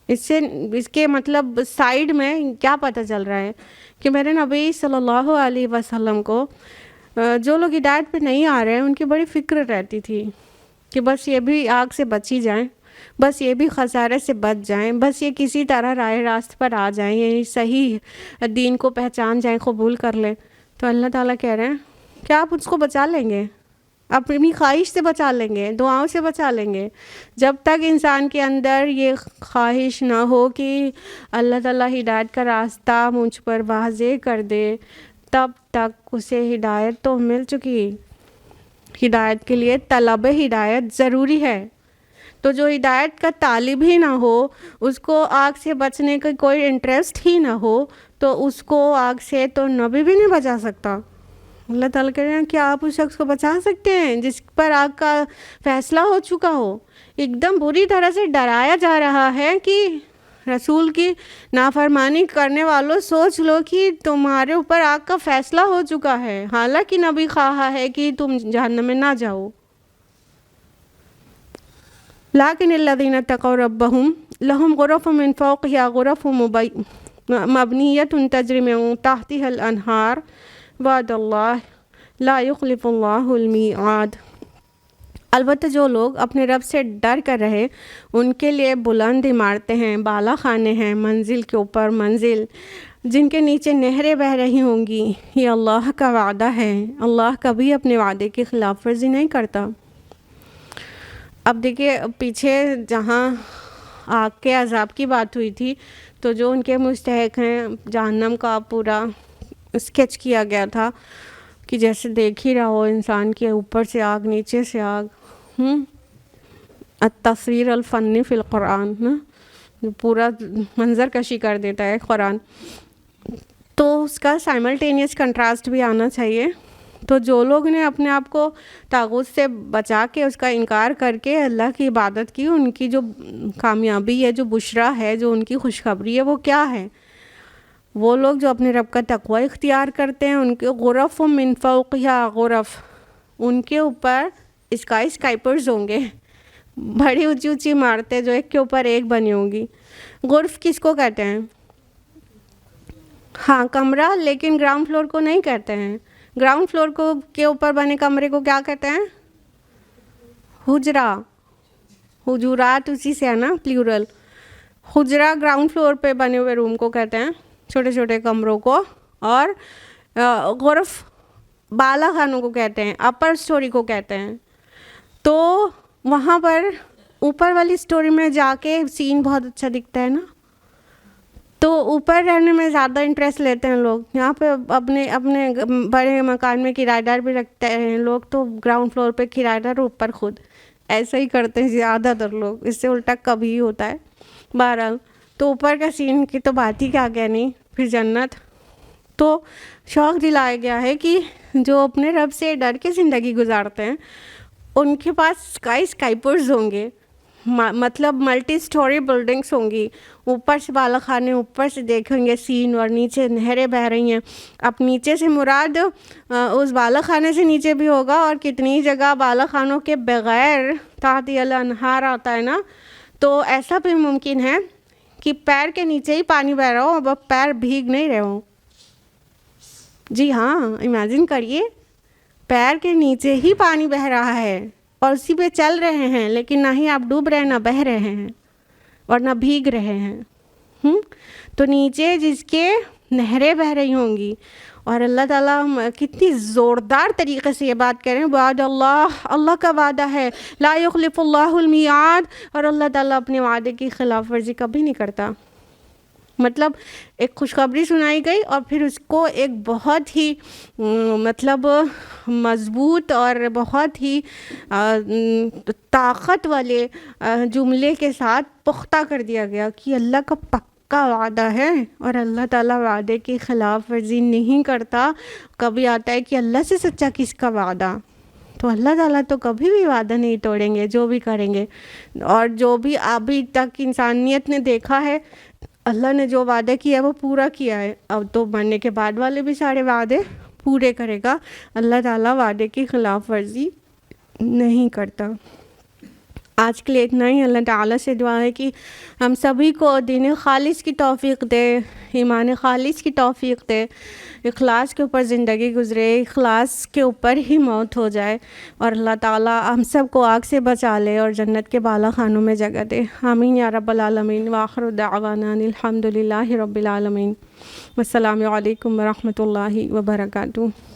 اس کے مطلب سائیڈ میں کیا پتہ چل رہا ہے کہ میرے نبی صلی اللہ علیہ وسلم کو جو لوگ ہدایت پہ نہیں آ رہے ہیں ان کی بڑی فکر رہتی تھی کہ بس یہ بھی آگ سے بچ ہی جائیں، بس یہ بھی خسارے سے بچ جائیں، بس یہ کسی طرح راہ راست پر آ جائیں، یہ صحیح دین کو پہچان جائیں، قبول کر لیں. تو اللہ تعالیٰ کہہ رہے ہیں کہ آپ اس کو بچا لیں گے، اپنی خواہش سے بچا لیں گے، دعاؤں سے بچا لیں گے. جب تک انسان کے اندر یہ خواہش نہ ہو کہ اللہ تعالیٰ ہدایت کا راستہ مجھ پر واضح کر دے، تب تک اسے ہدایت تو مل چکی. ہدایت کے لیے طلب ہدایت ضروری ہے. تو جو ہدایت کا طالب ہی نہ ہو، اس کو آگ سے بچنے کا کوئی انٹرسٹ ہی نہ ہو، تو اس کو آگ سے تو نبی بھی نہیں بچا سکتا. اللہ تعالیٰ کہہ رہے ہیں کہ آپ اس شخص کو بچا سکتے ہیں جس پر آگ کا فیصلہ ہو چکا ہو. ایک دم بری طرح سے ڈرایا جا رہا ہے کہ رسول کی نافرمانی کرنے والوں سوچ لو کہ تمہارے اوپر آگ کا فیصلہ ہو چکا ہے، حالانکہ نبی خواہا ہے کہ تم جہنم میں نہ جاؤ. لیکن الذین اتقوا ربہم لہم غرف من فوقہا غرف مبنیۃ تجری من تحتہا الانہار وعد اللہ لا یخلف اللہ المیعاد. البتہ جو لوگ اپنے رب سے ڈر کر رہے ان کے لیے بلند عمارتیں ہیں، بالا خانے ہیں، منزل کے اوپر منزل جن کے نیچے نہریں بہہ رہی ہوں گی. یہ اللہ کا وعدہ ہے، اللہ کبھی اپنے وعدے کی خلاف ورزی نہیں کرتا. اب دیکھیے پیچھے جہاں آگ کے عذاب کی بات ہوئی تھی تو جو ان کے مستحق ہیں جہنم کا پورا اسکیچ کیا گیا تھا کہ جیسے دیکھ ہی رہا ہو انسان کے اوپر سے آگ نیچے سے آگ. التصویر الفنی فی القرآن، جو پورا منظر کشی کر دیتا ہے قرآن. تو اس کا سائملٹینیس کنٹراسٹ بھی آنا چاہیے. تو جو لوگ نے اپنے آپ کو طاغوت سے بچا کے اس کا انکار کر کے اللہ کی عبادت کی، ان کی جو کامیابی ہے، جو بشرا ہے، جو ان کی خوشخبری ہے وہ کیا ہے؟ وہ لوگ جو اپنے رب کا تقوی اختیار کرتے ہیں ان کے غرف من فوقہا غرف، ان کے اوپر اسکائپرز ہوں گے، بڑی اونچی اونچی عمارتیں جو ایک کے اوپر ایک بنی ہوں گی. غرف کس کو کہتے ہیں؟ ہاں کمرہ، لیکن گراؤنڈ فلور کو نہیں کہتے ہیں. گراؤنڈ فلور کو کے اوپر بنے کمرے کو کیا کہتے ہیں؟ حجرہ. حجورات اسی سے ہے نا پلیورل. حجرہ گراؤنڈ فلور پہ بنے ہوئے روم کو کہتے ہیں، چھوٹے چھوٹے کمروں کو. اور غرف بالا خانوں کو کہتے ہیں، اپر سٹوری کو کہتے ہیں. تو وہاں پر اوپر والی سٹوری میں جا کے سین بہت اچھا دکھتا ہے نا، تو اوپر رہنے میں زیادہ انٹرسٹ لیتے ہیں لوگ. یہاں پہ اپنے بڑے مکان میں کرایہ دار بھی رکھتے ہیں لوگ، تو گراؤنڈ فلور پہ کرایہ دار، اوپر خود ایسا ہی کرتے ہیں زیادہ تر لوگ. اس سے الٹا کبھی ہی ہوتا ہے. بہرحال تو اوپر کا سین کی تو بات ہی کیا کہنی، پھر جنت. تو شوق دلایا گیا ہے کہ جو اپنے رب سے ڈر کے زندگی گزارتے ہیں ان کے پاس اسکائپرز ہوں گے، مطلب ملٹی سٹوری بلڈنگس ہوں گی. اوپر سے بالا خانے، اوپر سے دیکھیں گے سین، اور نیچے نہریں بہہ رہی ہیں. اب نیچے سے مراد اس بالا خانے سے نیچے بھی ہوگا، اور کتنی جگہ بالا خانوں کے بغیر تحت الانہار آتا ہے نا، تو ایسا بھی ممکن ہے کہ پیر کے نیچے ہی پانی بہہ رہا ہو، اب پیر بھیگ نہیں رہے ہوں. جی ہاں، امیجن کریے پیر کے نیچے ہی پانی بہہ رہا ہے اور اسی پہ چل رہے ہیں، لیکن نہ ہی آپ ڈوب رہے ہیں، نہ بہہ رہے ہیں، اور نہ بھیگ رہے ہیں. تو نیچے جس کے نہریں بہہ رہی ہوں گی. اور اللہ تعالیٰ کتنی زوردار طریقے سے یہ بات کہہ رہے ہیں، وعد اللہ، اللہ کا وعدہ ہے، لا یخلف اللہ المیعاد، اور اللہ تعالیٰ اپنے وعدے کی خلاف ورزی کبھی نہیں کرتا. مطلب ایک خوشخبری سنائی گئی اور پھر اس کو ایک بہت ہی مطلب مضبوط اور بہت ہی طاقت والے جملے کے ساتھ پختہ کر دیا گیا کہ اللہ کا پکا وعدہ ہے اور اللہ تعالیٰ وعدے کی خلاف ورزی نہیں کرتا. کبھی آتا ہے کہ اللہ سے سچا کس کا وعدہ. تو اللہ تعالیٰ تو کبھی بھی وعدہ نہیں توڑیں گے جو بھی کریں گے. اور جو بھی ابھی تک انسانیت نے دیکھا ہے اللہ نے جو وعدہ کیا ہے وہ پورا کیا ہے. اب تو مرنے کے بعد والے بھی سارے وعدے پورے کرے گا. اللہ تعالیٰ وعدے کی خلاف ورزی نہیں کرتا. آج کے لیے اتنا ہی. اللہ تعالیٰ سے دعا ہے کہ ہم سبھی کو دین خالص کی توفیق دے, ایمان خالص کی توفیق دے, اخلاص کے اوپر زندگی گزرے, اخلاص کے اوپر ہی موت ہو جائے, اور اللہ تعالیٰ ہم سب کو آگ سے بچا لے اور جنت کے بالا خانوں میں جگہ دے. آمین یا رب العالمین. وآخر دعوانا الحمد للہ رب العالمین. والسلام علیکم ورحمۃ اللہ وبرکاتہ.